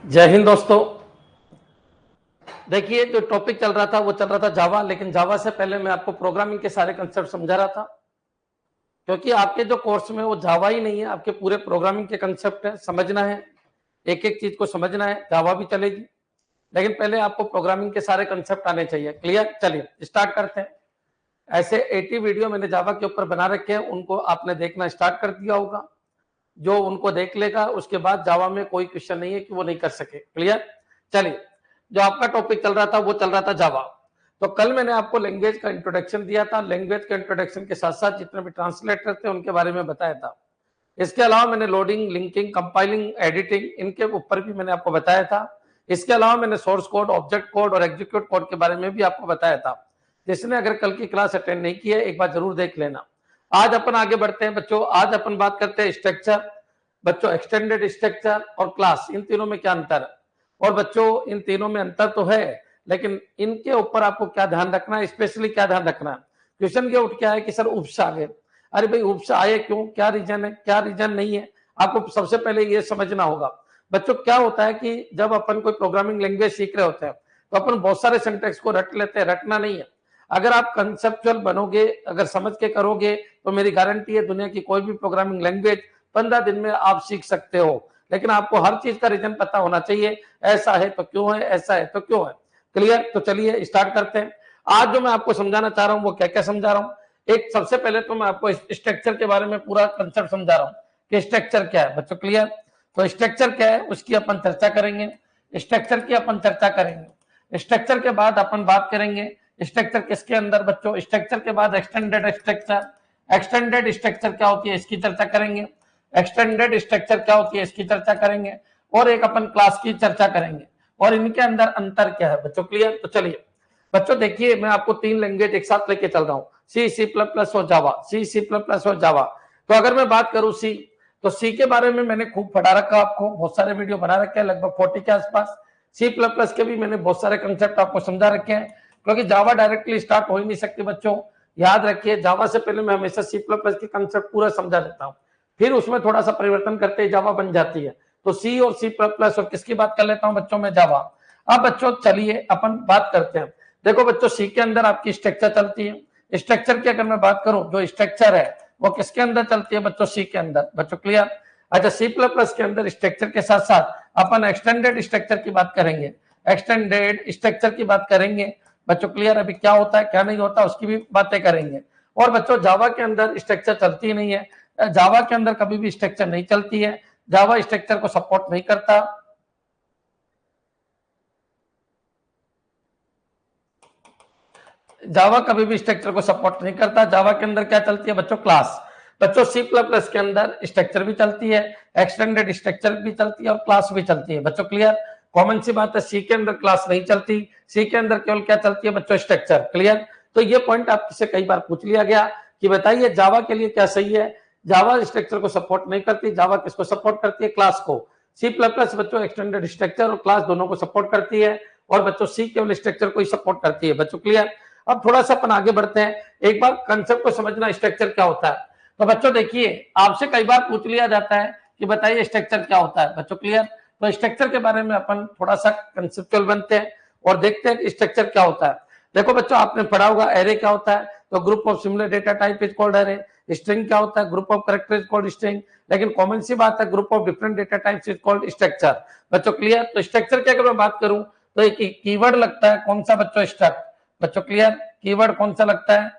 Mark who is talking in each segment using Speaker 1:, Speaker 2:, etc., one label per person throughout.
Speaker 1: जय हिंद दोस्तों। देखिए, जो टॉपिक चल रहा था वो चल रहा था जावा, लेकिन जावा से पहले मैं आपको प्रोग्रामिंग के सारे कंसेप्ट समझा रहा था, क्योंकि आपके जो कोर्स में वो जावा ही नहीं है, आपके पूरे प्रोग्रामिंग के कंसेप्ट है, समझना है, एक एक चीज को समझना है। जावा भी चलेगी, लेकिन पहले आपको प्रोग्रामिंग के सारे कंसेप्ट आने चाहिए। क्लियर? चलिए स्टार्ट करते हैं। ऐसे 80 वीडियो मैंने जावा के ऊपर बना रखे हैं, उनको आपने देखना स्टार्ट कर दिया होगा। जो उनको देख लेगा उसके बाद जावा में कोई क्वेश्चन नहीं है कि वो नहीं कर सके। क्लियर? चलिए, जो आपका टॉपिक चल रहा था वो चल रहा था जावा। तो कल मैंने आपको लैंग्वेज का इंट्रोडक्शन दिया था, लैंग्वेज के इंट्रोडक्शन के साथ साथ जितने भी ट्रांसलेटर थे उनके बारे में बताया था। इसके अलावा मैंने लोडिंग, लिंकिंग, कंपाइलिंग, एडिटिंग, इनके ऊपर भी मैंने आपको बताया था। इसके अलावा मैंने सोर्स कोड, ऑब्जेक्ट कोड और एग्जीक्यूट कोड के बारे में भी आपको बताया था। जिसने अगर कल की क्लास अटेंड नहीं की है, एक बार जरूर देख लेना। आज अपन आगे बढ़ते हैं बच्चों। आज अपन बात करते हैं स्ट्रक्चर। बच्चों, एक्सटेंडेड स्ट्रक्चर और क्लास, इन तीनों में क्या अंतर है? और बच्चों, इन तीनों में अंतर तो है, लेकिन इनके ऊपर आपको क्या ध्यान रखना है, स्पेशली क्या ध्यान रखना है? क्वेश्चन ये उठ के आए कि सर उपसा आ गए। अरे भाई, उपसा आए क्यों? क्या रीजन है, क्या रीजन नहीं है? आपको सबसे पहले ये समझना होगा। बच्चों, क्या होता है कि जब अपन कोई प्रोग्रामिंग लैंग्वेज सीख रहे होते हैं तो अपन बहुत सारे सिंटेक्स को रट लेते हैं। रटना नहीं है। अगर आप कंसेप्चुअल बनोगे, अगर समझ के करोगे, तो मेरी गारंटी है दुनिया की कोई भी प्रोग्रामिंग लैंग्वेज 15 दिन में आप सीख सकते हो। लेकिन आपको हर चीज का रीजन पता होना चाहिए। ऐसा है तो क्यों है, ऐसा है तो क्यों है। क्लियर? तो चलिए स्टार्ट करते हैं। आज जो मैं आपको समझाना चाह रहा हूं वो क्या क्या समझा रहा हूं। एक, सबसे पहले तो मैं आपको स्ट्रक्चर के बारे में पूरा कंसेप्ट समझा रहा हूं कि स्ट्रक्चर क्या है। बच्चों क्लियर? तो स्ट्रक्चर क्या है उसकी अपन चर्चा करेंगे। स्ट्रक्चर की अपन चर्चा करेंगे। स्ट्रक्चर के बाद अपन बात करेंगे स्ट्रक्चर किसके अंदर। बच्चों, स्ट्रक्चर के बाद एक्सटेंडेड स्ट्रक्चर। एक्सटेंडेड स्ट्रक्चर क्या होती है इसकी चर्चा करेंगे। एक्सटेंडेड स्ट्रक्चर क्या होती है इसकी चर्चा करेंगे। और एक अपन क्लास की चर्चा करेंगे और इनके अंदर अंतर क्या है। बच्चों क्लियर? तो चलिए बच्चों, देखिए मैं आपको 3 लैंग्वेज एक साथ लेके चल रहा हूँ, सी, सी प्लस प्लस और जावा। सी, सी प्लस प्लस और जावा। तो अगर मैं बात करूं सी, तो सी के बारे में मैंने खूब पढ़ा रखा, आपको बहुत सारे वीडियो बना रखे हैं, लगभग 40 के आसपास। सी प्लस प्लस के भी मैंने बहुत सारे कंसेप्ट आपको समझा रखे हैं, क्योंकि जावा डायरेक्टली स्टार्ट हो ही नहीं सकती। बच्चों याद रखिए, जावा से पहले मैं हमेशा सी प्लस प्लस के कंसेप्ट पूरा समझा देता हूँ, फिर उसमें थोड़ा सा परिवर्तन करते ही जावा बन जाती है। तो सी और सी प्लस प्लस और किसकी बात कर लेता हूँ बच्चों में, जावा। अब बच्चों चलिए अपन बात करते हैं। देखो बच्चों, सी के अंदर आपकी स्ट्रक्चर चलती है। स्ट्रक्चर की अगर मैं बात करूं, जो स्ट्रक्चर है वो किसके अंदर चलती है बच्चों? सी के अंदर। बच्चों क्लियर? अच्छा, सी प्लस प्लस के अंदर स्ट्रक्चर के साथ साथ अपन एक्सटेंडेड स्ट्रक्चर की बात करेंगे। एक्सटेंडेड स्ट्रक्चर की बात करेंगे। बच्चों क्लियर? अभी क्या होता है क्या नहीं होता उसकी भी बातें करेंगे। और बच्चों, जावा के अंदर स्ट्रक्चर चलती नहीं है। जावा के अंदर कभी भी स्ट्रक्चर नहीं चलती है। जावा स्ट्रक्चर को सपोर्ट नहीं करता। जावा कभी भी स्ट्रक्चर को सपोर्ट नहीं करता। जावा के अंदर क्या चलती है बच्चों? क्लास। बच्चों, सी प्लस प्लस के अंदर स्ट्रक्चर भी चलती है, एक्सटेंडेड स्ट्रक्चर भी चलती है और क्लास भी चलती है। बच्चों क्लियर? कॉमन सी बात है, सी के अंदर क्लास नहीं चलती, सी के अंदर केवल क्या चलती है बच्चों? स्ट्रक्चर। क्लियर? तो ये पॉइंट आपसे कई बार पूछ लिया गया कि बताइए जावा के लिए क्या सही है। जावा स्ट्रक्चर को सपोर्ट नहीं करती। जावा किसको सपोर्ट करती है? क्लास को। सी प्लस प्लस बच्चों एक्सटेंडेड स्ट्रक्चर और क्लास दोनों को सपोर्ट करती है, और बच्चों सी केवल स्ट्रक्चर को ही सपोर्ट करती है। बच्चों क्लियर? अब थोड़ा सा अपन आगे बढ़ते हैं। एक बार कंसेप्ट को समझना, स्ट्रक्चर क्या होता है। तो बच्चों देखिए, आपसे कई बार पूछ लिया जाता है कि बताइए स्ट्रक्चर क्या होता है। बच्चों क्लियर? तो स्ट्रक्चर के बारे में अपन थोड़ा सा कंसेप्चुअल बनते हैं और देखते हैं कि स्ट्रक्चर क्या होता है। देखो बच्चों, आपने पढ़ा होगा एरे क्या होता है, तो group of similar data type is called array. String क्या होता है? Group of character is called string. लेकिन कॉमन सी बात है, group of different data types is called structure. बच्चों क्लियर? तो स्ट्रक्चर की अगर मैं बात करूं तो एक कीवर्ड लगता है, कौन सा बच्चों? स्ट्रक्ट। बच्चों क्लियर? कीवर्ड कौन सा लगता है?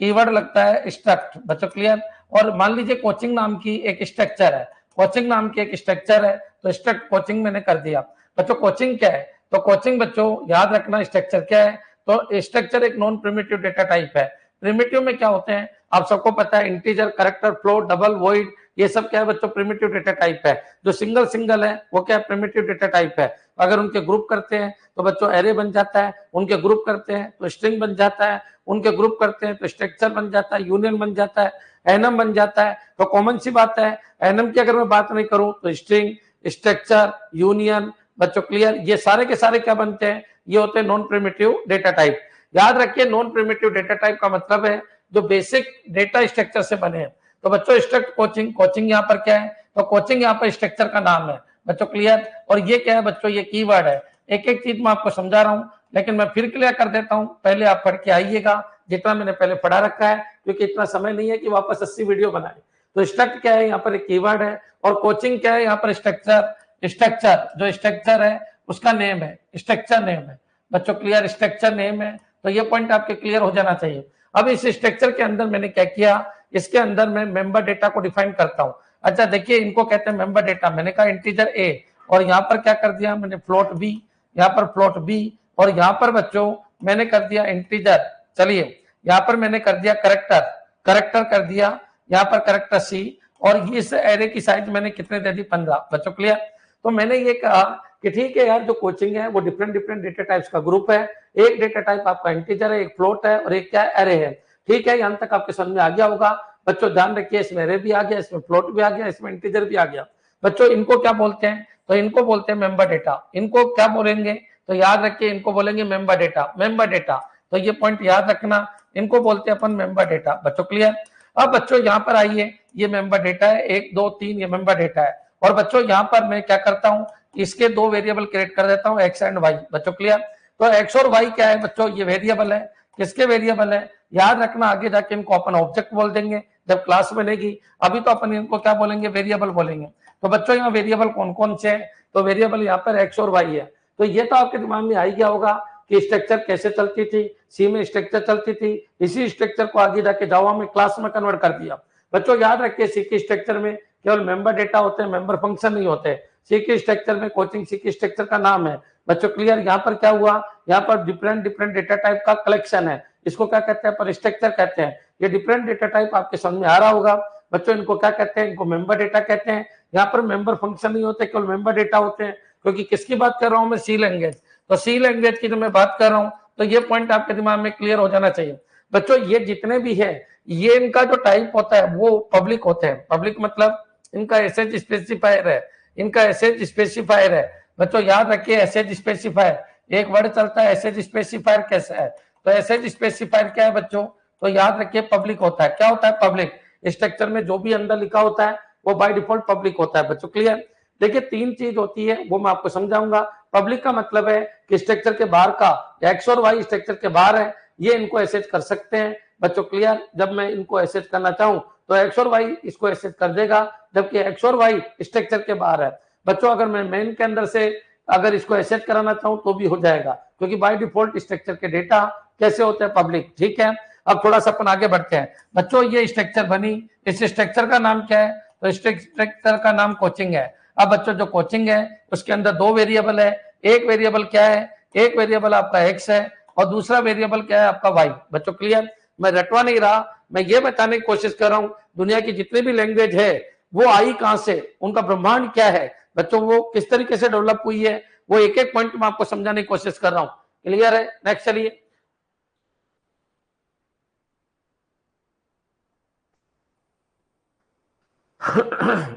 Speaker 1: कीवर्ड लगता है स्ट्रक्ट। बच्चों क्लियर? और मान लीजिए कोचिंग नाम की एक स्ट्रक्चर है, कोचिंग नाम की एक स्ट्रक्चर है, तो स्ट्रक्ट कोचिंग मैंने कर दिया। बच्चों कोचिंग क्या है? तो कोचिंग बच्चों याद रखना, स्ट्रक्चर क्या है? तो स्ट्रक्चर एक नॉन प्रिमिटिव डेटा टाइप है। प्रिमिटिव में क्या होते हैं आप सबको पता है, integer, character, float, double, void, ये सब क्या है बच्चों? प्रिमिटिव डेटा टाइप है। जो सिंगल सिंगल है वो क्या है? प्रिमिटिव डेटा टाइप है। अगर उनके ग्रुप करते हैं तो बच्चों एरे बन जाता है, उनके ग्रुप करते हैं तो स्ट्रिंग बन जाता है, उनके ग्रुप करते हैं तो स्ट्रक्चर बन जाता है, यूनियन बन जाता है, एनम बन जाता है। तो कॉमन सी बात है, एनम की अगर मैं बात नहीं करूं तो स्ट्रिंग, स्ट्रक्चर, यूनियन, बच्चों क्लियर, ये सारे के सारे क्या बनते हैं? ये होते हैं नॉन प्रिमिटिव डेटा टाइप। याद रखिए, नॉन प्रिमिटिव डेटा टाइप का मतलब है जो बेसिक डेटा स्ट्रक्चर से बने हैं। तो बच्चों स्ट्रक्ट कोचिंग, कोचिंग यहाँ पर क्या है? तो कोचिंग यहाँ पर स्ट्रक्चर का नाम है। बच्चों क्लियर। और ये क्या है बच्चों, ये कीवर्ड है। एक एक चीज मैं आपको समझा रहा हूं, लेकिन मैं फिर क्लियर कर देता हूं, पहले आप पढ़ के आइएगा जितना मैंने पहले पढ़ा रखा है, क्योंकि इतना समय नहीं है कि वापस 80 वीडियो बनाए। तो स्ट्रक्ट क्या है, यहाँ पर एक कीवर्ड है, और कोचिंग क्या है, यहाँ पर स्ट्रक्चर। स्ट्रक्चर जो स्ट्रक्चर है उसका नेम है, स्ट्रक्चर नेम है बच्चों क्लियर, स्ट्रक्चर नेम है। तो ये पॉइंट आपके क्लियर हो जाना चाहिए। अब इस स्ट्रक्चर के अंदर मैंने क्या किया, इसके अंदर मैं मेंबर डेटा को डिफाइन करता हूं। अच्छा देखिए, इनको कहते हैं मेंबर डेटा। मैंने कहा इंटीजर ए, और यहाँ पर क्या कर दिया मैंने, फ्लोट बी, यहाँ पर फ्लोट बी, और यहाँ पर बच्चों मैंने कर दिया इंटीजर। चलिए यहाँ पर मैंने कर दिया करेक्टर, करेक्टर कर दिया, यहाँ पर करेक्टर सी, और इस एरे की साइज मैंने कितने दे दी, 15 बच्चों क्लियर। तो मैंने ये कहा कि ठीक है यार, जो कोचिंग है वो डिफरेंट डिफरेंट डेटा टाइप्स का ग्रुप है। एक डेटा टाइप आपका इंटीजर है, एक फ्लोट है, और एक क्या एरे है। ठीक है, यहां तक आपके समझ में आ गया होगा बच्चों। ध्यान रखिए, इसमें एरे भी आ गया, इसमें फ्लोट भी आ गया, इसमें इंटीजर भी आ गया। बच्चों इनको क्या बोलते हैं, तो इनको बोलते हैं मेंबर डेटा। इनको क्या बोलेंगे, तो याद रखिए इनको बोलेंगे मेंबर डेटा, मेंबर डेटा। तो ये पॉइंट याद रखना, इनको बोलते हैं अपन मेंबर डेटा बच्चों क्लियर। अब बच्चों यहाँ पर आइए, ये मेंबर डेटा है, 1 2 3 ये मेंबर डेटा है। और बच्चों यहाँ पर मैं क्या करता हूँ, इसके 2 वेरिएबल क्रिएट कर देता हूँ, एक्स एंड वाई बच्चों क्लियर। तो एक्स और वाई क्या है बच्चों, ये वेरिएबल है। किसके वेरिएबल है, याद रखना, आगे जाके इनको अपन ऑब्जेक्ट बोल देंगे जब क्लास बनेगी। अभी तो अपन इनको क्या बोलेंगे, वेरिएबल बोलेंगे। तो बच्चों यहाँ वेरिएबल कौन कौन से हैं, तो वेरिएबल यहाँ पर एक्स और वाई है। तो ये तो आपके दिमाग में आ ही गया होगा कि स्ट्रक्चर कैसे चलती थी, सी में स्ट्रक्चर चलती थी, इसी स्ट्रक्चर को आगे जाके जावा में क्लास में कन्वर्ट कर दिया। बच्चों याद रखिए, सी के स्ट्रक्चर में केवल मेंबर डेटा होते हैं, मेंबर फंक्शन नहीं होते। सी के स्ट्रक्चर में कोचिंग सी के स्ट्रक्चर का नाम है बच्चों क्लियर। यहाँ पर क्या हुआ, यहाँ पर डिफरेंट डिफरेंट डेटा टाइप का कलेक्शन है, इसको क्या कहते हैं, पर स्ट्रक्चर कहते हैं। ये डिफरेंट डेटा टाइप आपके समझ में आ रहा होगा बच्चों। इनको क्या कहते हैं, इनको मेंबर डेटा कहते हैं। यहाँ पर मेंबर फंक्शन नहीं होते, केवल मेंबर डेटा होते हैं। क्योंकि किसकी बात कर रहा हूं मैं, सी लैंग्वेज। तो सी लैंग्वेज की जो मैं बात कर रहा हूं, तो ये पॉइंट आपके दिमाग में क्लियर हो जाना चाहिए बच्चों। ये जितने भी है, ये इनका जो टाइप होता है वो पब्लिक होते हैं। पब्लिक मतलब इनका एसएच स्पेसिफायर है, इनका एसएच स्पेसिफायर है बच्चों। याद रखिए, एसएच स्पेसिफायर एक वर्ड चलता है, एसएच स्पेसिफायर कैसा है, तो एसएच स्पेसिफायर क्या है बच्चों, तो याद रखिए पब्लिक होता है। क्या होता है, पब्लिक। स्ट्रक्चर में जो भी अंदर लिखा होता है वो बाय डिफॉल्ट पब्लिक होता है बच्चों क्लियर। देखिए 3 चीज होती है, वो मैं आपको समझाऊंगा। पब्लिक का मतलब है कि स्ट्रक्चर के बाहर का, एक्स और वाई स्ट्रक्चर के बाहर है, ये इनको एसेज कर सकते हैं बच्चों क्लियर। जब मैं इनको एसेज करना चाहूं तो एक्स और वाई इसको एसेज कर देगा, जबकि एक्स और वाई स्ट्रक्चर के बाहर है बच्चों। अगर मैं मेन के अंदर से अगर इसको एसेज कराना चाहूं तो भी हो जाएगा, क्योंकि बाय डिफॉल्ट स्ट्रक्चर के डेटा कैसे होते हैं, पब्लिक। ठीक है, अब थोड़ा सा अपन आगे बढ़ते हैं बच्चों। ये स्ट्रक्चर बनी, इस स्ट्रक्चर का नाम क्या है, तो स्ट्रक्चर का नाम कोचिंग है। अब बच्चों जो कोचिंग है उसके अंदर 2 वेरिएबल है। एक वेरिएबल क्या है, एक वेरिएबल आपका एक्स है, और दूसरा वेरिएबल क्या है आपका वाई बच्चों क्लियर। मैं रटवा नहीं रहा, मैं ये बताने की कोशिश कर रहा हूं दुनिया की जितनी भी लैंग्वेज है वो आई कहां से, उनका ब्रह्मांड क्या है बच्चों, वो किस तरीके से डेवलप हुई है, वो एक एक पॉइंट में आपको समझाने की कोशिश कर रहा हूं। क्लियर है, नेक्स्ट चलिए।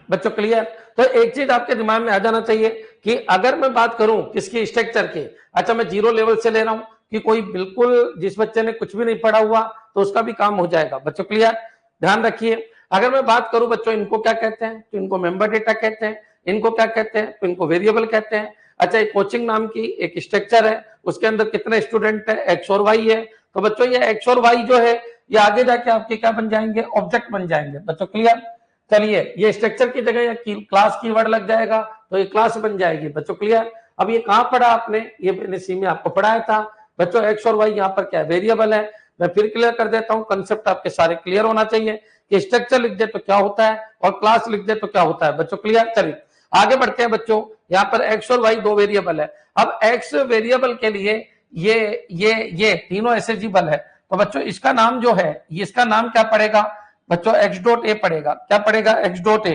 Speaker 1: बच्चों क्लियर। तो एक चीज आपके दिमाग में आ जाना चाहिए कि अगर मैं बात करूं किसकी, स्ट्रक्चर की। अच्छा मैं 0 लेवल से ले रहा हूं कि कोई बिल्कुल जिस बच्चे ने कुछ भी नहीं पढ़ा हुआ तो उसका भी काम हो जाएगा बच्चों क्लियर। ध्यान रखिए, अगर मैं बात करूं बच्चों इनको क्या कहते हैं, तो इनको मेंबर डेटा कहते हैं। इनको क्या कहते हैं, तो इनको वेरिएबल कहते हैं। अच्छा एक कोचिंग नाम की एक स्ट्रक्चर है, उसके अंदर कितने स्टूडेंट है, एक्स और वाई है। तो बच्चों ये एक्स और वाई जो है ये आगे जाके आपके क्या बन जाएंगे, ऑब्जेक्ट बन जाएंगे बच्चों क्लियर। चलिए ये स्ट्रक्चर की जगह या क्लास कीवर्ड लग जाएगा तो ये क्लास बन जाएगी बच्चों क्लियर। अब ये कहां पढ़ा आपने, ये मैंने सी में आपको पढ़ाया था बच्चों। एक्स और वाई यहाँ पर क्या वेरिएबल है। मैं फिर क्लियर कर देता हूं, कंसेप्ट आपके सारे क्लियर होना चाहिए कि स्ट्रक्चर लिख दे तो क्या होता है और क्लास लिख दे तो क्या होता है बच्चों क्लियर। चलिए आगे बढ़ते हैं बच्चों। यहाँ पर एक्स और वाई 2 वेरिएबल है। अब एक्स वेरिएबल के लिए ये तीनों एसेजिबल है। तो बच्चों इसका नाम जो है, इसका नाम क्या पड़ेगा बच्चों, एक्स डॉट ए पड़ेगा। क्या पड़ेगा, x dot A,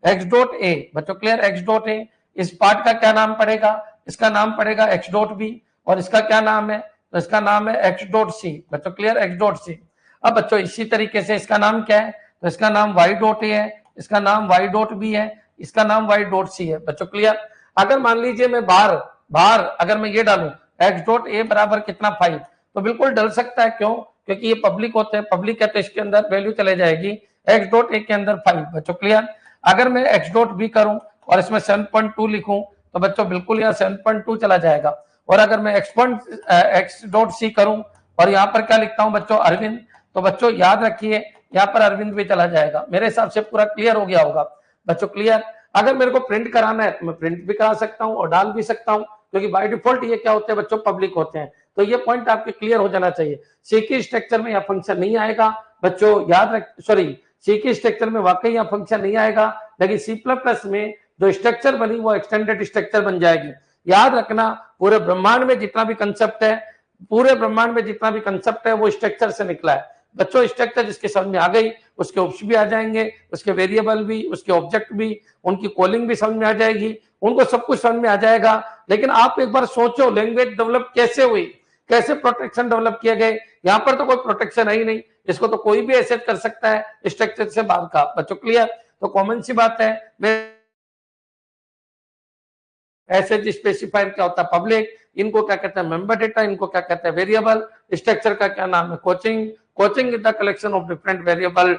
Speaker 1: x dot A बच्चों क्लियर, एक्स डॉट ए। इस पार्ट का क्या नाम पड़ेगा, इसका नाम पड़ेगा एक्स डॉट बी, और इसका क्या नाम है, तो इसका नाम है एक्स डॉट सी बच्चों क्लियर, एक्स डॉट सी। अब बच्चों इसी तरीके से इसका नाम क्या है, तो इसका नाम वाई डॉट ए है, इसका नाम वाई डॉट बी है, इसका नाम वाई डॉट सी है बच्चों क्लियर। अगर मान लीजिए मैं बाहर अगर मैं ये डालूं एक्स डॉट ए बराबर कितना 5, तो बिल्कुल डल सकता है। क्यों, क्योंकि ये पब्लिक होते हैं, पब्लिक है तो इसके अंदर वैल्यू चले जाएगी एक्स डॉट ए के अंदर 5 बच्चों क्लियर। अगर मैं एक्स डॉट बी करूं और इसमें 7.2 लिखूं तो बच्चों बिल्कुल यहाँ 7.2 चला जाएगा। और अगर मैं x.c करूं और यहाँ पर क्या लिखता हूं बच्चों अरविंद, तो बच्चों याद रखिए यहाँ पर अरविंद भी चला जाएगा। मेरे हिसाब से पूरा क्लियर हो गया होगा बच्चों। क्लियर? अगर मेरे को प्रिंट कराना है तो मैं प्रिंट भी करा सकता हूँ और डाल भी सकता हूँ, क्योंकि बाय डिफॉल्ट ये क्या होते हैं बच्चों पब्लिक होते हैं। तो ये पॉइंट आपके क्लियर हो जाना चाहिए। सी की स्ट्रक्चर में यह फंक्शन नहीं आएगा बच्चों, याद रख, सॉरी सी की स्ट्रक्चर में वाकई यह फंक्शन नहीं आएगा, लेकिन C++ में जो स्ट्रक्चर बनी वो एक्सटेंडेड स्ट्रक्चर बन जाएगी। याद रखना पूरे ब्रह्मांड में जितना भी कंसेप्ट है, पूरे ब्रह्मांड में जितना भी कंसेप्ट है वो स्ट्रक्चर से निकला है बच्चों। स्ट्रक्चर जिसके समझ में आ गई उसके ऑप्स भी आ जाएंगे, उसके वेरिएबल भी, उसके ऑब्जेक्ट भी, उनकी कॉलिंग भी समझ में आ जाएगी, उनको सब कुछ समझ में आ जाएगा। लेकिन आप एक बार सोचो लैंग्वेज डेवलप कैसे हुई, कैसे प्रोटेक्शन डेवलप किए गए। यहाँ पर तो कोई प्रोटेक्शन है ही नहीं, इसको तो कोई भी एक्सेस कर सकता है स्ट्रक्चर से बाहर का बच्चों। क्लियर? तो कॉमन सी बात है। एसएच स्पेसिफायर क्या होता है पब्लिक, इनको क्या कहते हैं मेंबर डेटा, इनको क्या कहते हैं वेरिएबल। स्ट्रक्चर का क्या नाम है coaching, coaching is the collection of different variable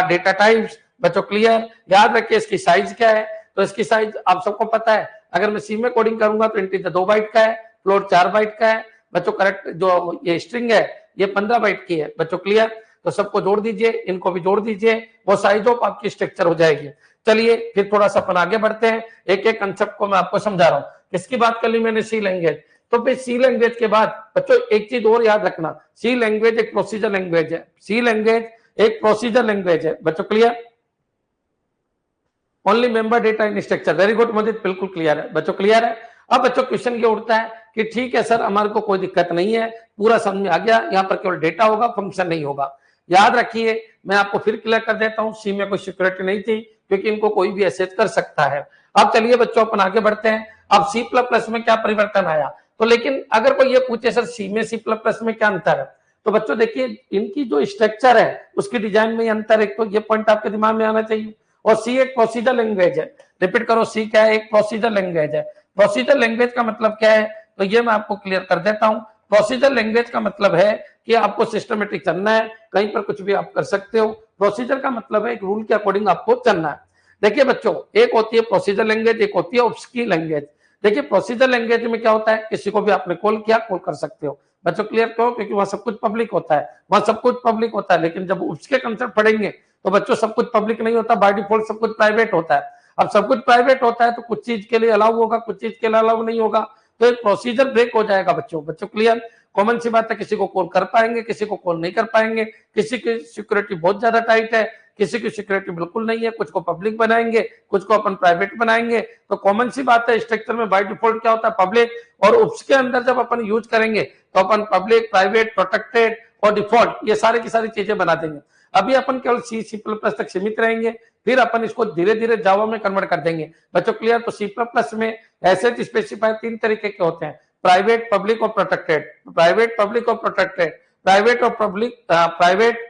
Speaker 1: data types बच्चों। क्लियर? याद रखिए इसकी साइज क्या है, तो इसकी साइज आप सबको पता है। अगर मैं सी में कोडिंग करूंगा तो इंटीजर 2 बाइट का है, फ्लोट 4 बाइट का है बच्चों। करेक्ट जो ये स्ट्रिंग है ये 15 बाइट की है बच्चों। क्लियर? तो सबको जोड़ दीजिए, इनको भी जोड़ दीजिए, वो साइज ऑफ आपकी स्ट्रक्चर हो जाएगी। चलिए फिर थोड़ा सा अपन आगे बढ़ते हैं, एक एक कंसेप्ट को मैं आपको समझा रहा हूँ। किसकी बात कर ली मैंने? सी लैंग्वेज। तो फिर सी लैंग्वेज के बाद बच्चों एक चीज और याद रखना, सी लैंग्वेज एक प्रोसीजर लैंग्वेज है। सी लैंग्वेज एक प्रोसीजर लैंग्वेज है बच्चों। क्लियर? ओनली मेंबर डेटा इन स्ट्रक्चर। वेरी गुड मुझे बिल्कुल क्लियर है बच्चों। क्लियर है? अब बच्चों क्वेश्चन ये उठता है कि ठीक है सर हमारे को कोई दिक्कत नहीं है, पूरा समझ में आ गया, यहाँ पर केवल डेटा होगा फंक्शन नहीं होगा। याद रखिए मैं आपको फिर क्लियर कर देता हूँ, सी में कोई सिक्योरिटी नहीं थी क्योंकि इनको कोई भी एक्सेस कर सकता है। अब चलिए बच्चों अपन आगे बढ़ते हैं। अब C++ में क्या परिवर्तन आया, तो लेकिन अगर कोई ये पूछे सर सी में C++ में क्या अंतर है, तो बच्चों देखिए इनकी जो स्ट्रक्चर है उसकी डिजाइन में अंतर है, तो ये पॉइंट आपके दिमाग में आना चाहिए। और सी एक प्रोसीजर लैंग्वेज है। रिपीट करो, सी क्या है? एक प्रोसीजर लैंग्वेज है। प्रोसीजर लैंग्वेज का मतलब क्या है, तो ये मैं आपको क्लियर कर देता हूं। प्रोसीजर लैंग्वेज का मतलब है कि आपको सिस्टमेटिक चलना है, कहीं पर कुछ भी आप कर सकते हो। प्रोसीजर का मतलब है एक रूल के अकॉर्डिंग आपको चलना है। देखिए बच्चों एक होती है प्रोसीजर लैंग्वेज, एक होती है ऑब्सकी लैंग्वेज। देखिए प्रोसीजर लैंग्वेज में क्या होता है, किसी को भी आपने कॉल किया, कॉल कर सकते हो बच्चों। क्लियर करो, क्योंकि वहां सब कुछ पब्लिक होता है, वहां सब कुछ पब्लिक होता है। लेकिन जब उसके कंसेप्ट पढ़ेंगे तो बच्चों सब कुछ पब्लिक नहीं होता, बाय डिफॉल्ट सब कुछ प्राइवेट होता है। अब सब कुछ प्राइवेट होता है तो कुछ चीज के लिए अलाउ होगा, कुछ चीज के लिए अलाउ नहीं होगा, तो एक प्रोसीजर ब्रेक हो जाएगा बच्चों। बच्चों क्लियर? कॉमन सी बात है, किसी को कॉल कर पाएंगे, किसी को कॉल नहीं कर पाएंगे, किसी की सिक्योरिटी बहुत ज्यादा टाइट है, किसी की सिक्योरिटी बिल्कुल नहीं है, कुछ को पब्लिक बनाएंगे, कुछ को अपन प्राइवेट बनाएंगे। तो कॉमन सी बात है स्ट्रक्चर में बाय डिफॉल्ट क्या होता है पब्लिक, और उसके अंदर जब अपन यूज करेंगे तो अपन पब्लिक, प्राइवेट, प्रोटेक्टेड और डिफॉल्ट ये सारी की सारी चीजें बना देंगे। अभी अपन केवल C++ तक सीमित रहेंगे, फिर अपन इसको धीरे धीरे जावा में कन्वर्ट कर देंगे बच्चों। क्लियर? तो C++ में ऐसे स्पेसिफायर 3 तरीके के होते हैं, प्राइवेट, पब्लिक और प्रोटेक्टेड। प्राइवेट, पब्लिक और प्रोटेक्टेड, प्राइवेट और पब्लिक, प्राइवेट,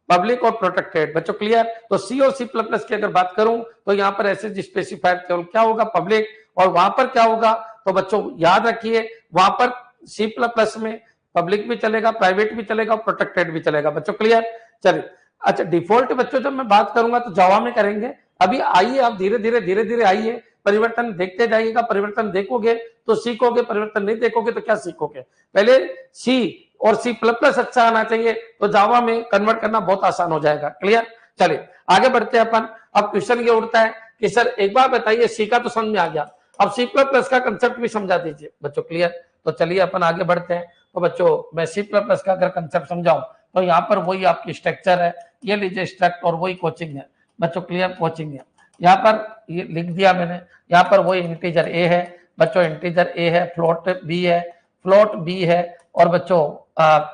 Speaker 1: पब्लिक और प्रोटेक्टेड बच्चों। क्लियर? तो सी और C++ की अगर बात करूं तो यहाँ पर ऐसे स्पेसिफायर केवल क्या होगा पब्लिक, और वहां पर क्या होगा, तो बच्चों याद रखिए वहां पर C++ में पब्लिक भी चलेगा, प्राइवेट भी चलेगा, प्रोटेक्टेड भी चलेगा बच्चों। क्लियर? चलिए अच्छा डिफॉल्ट बच्चों जब मैं बात करूंगा तो जावा में करेंगे। अभी आइए आप धीरे धीरे आइए, परिवर्तन देखते जाइएगा, परिवर्तन देखोगे तो सीखोगे, परिवर्तन नहीं देखोगे तो क्या सीखोगे। पहले सी और C++ अच्छा आना चाहिए तो जावा में कन्वर्ट करना बहुत आसान हो जाएगा। क्लियर? चलिए आगे बढ़ते हैं अपन। अब क्वेश्चन ये उठता है कि सर एक बार बताइए, सी का तो समझ में आ गया, अब C++ का कंसेप्ट भी समझा दीजिए बच्चों। क्लियर? तो चलिए अपन आगे बढ़ते हैं। तो बच्चों मैं C++ का अगर कंसेप्ट समझाऊं तो यहाँ पर वही आपकी स्ट्रक्चर है, ये लीजिए स्ट्रक्ट, और वही कोचिंग है बच्चों। क्लियर? कोचिंग है, यहाँ पर ये लिख दिया मैंने। यहाँ पर वही इंटीजर ए है बच्चों, इंटीजर ए है, फ्लोट बी है, फ्लोट बी है, और बच्चों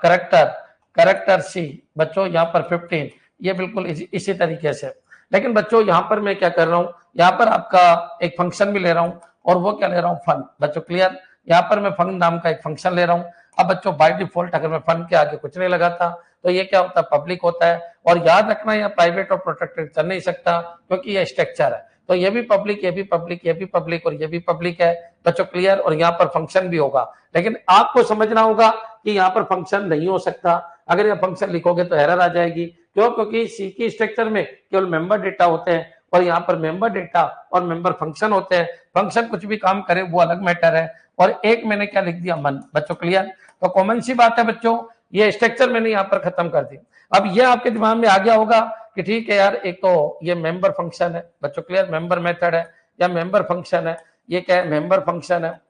Speaker 1: करेक्टर सी बच्चों यहाँ पर 15, ये बिल्कुल इसी तरीके से। लेकिन बच्चों यहाँ पर मैं क्या कर रहा हूँ, यहाँ पर आपका एक फंक्शन भी ले रहा हूँ, और वो क्या ले रहा हूँ फन बच्चों। क्लियर? यहाँ पर मैं फन नाम का एक फंक्शन ले रहा हूँ। अब बच्चों बाय डिफॉल्ट अगर मैं फन के आगे कुछ नहीं लगाता तो ये क्या होता है पब्लिक होता है। और याद रखना यहाँ प्राइवेट और प्रोटेक्टेड चल नहीं सकता क्योंकि ये स्ट्रक्चर है, तो ये भी पब्लिक, ये भी पब्लिक, ये भी पब्लिक और ये भी पब्लिक है बच्चों। क्लियर? और यहाँ पर फंक्शन भी होगा, लेकिन आपको समझना होगा कि यहाँ पर फंक्शन नहीं हो सकता। अगर यह फंक्शन लिखोगे तो एरर आ जाएगी। क्यों? क्योंकि सी की स्ट्रक्चर में केवल मेंबर डेटा होते हैं, और यहाँ पर मेंबर डेटा और मेंबर फंक्शन होते हैं। फंक्शन कुछ भी काम करे वो अलग मैटर है। और एक मैंने क्या लिख दिया, मन। बच्चों क्लियर? तो कॉमन सी बात है बच्चों, ये स्ट्रक्चर मैंने यहाँ पर खत्म कर दी। अब ये आपके दिमाग में आ गया होगा कि ठीक है यार, एक तो ये मेंबर फंक्शन है बच्चों क्लियर, मेंबर मेथड है या मेंबर फंक्शन है। ये क्या है? मेंबर फंक्शन है,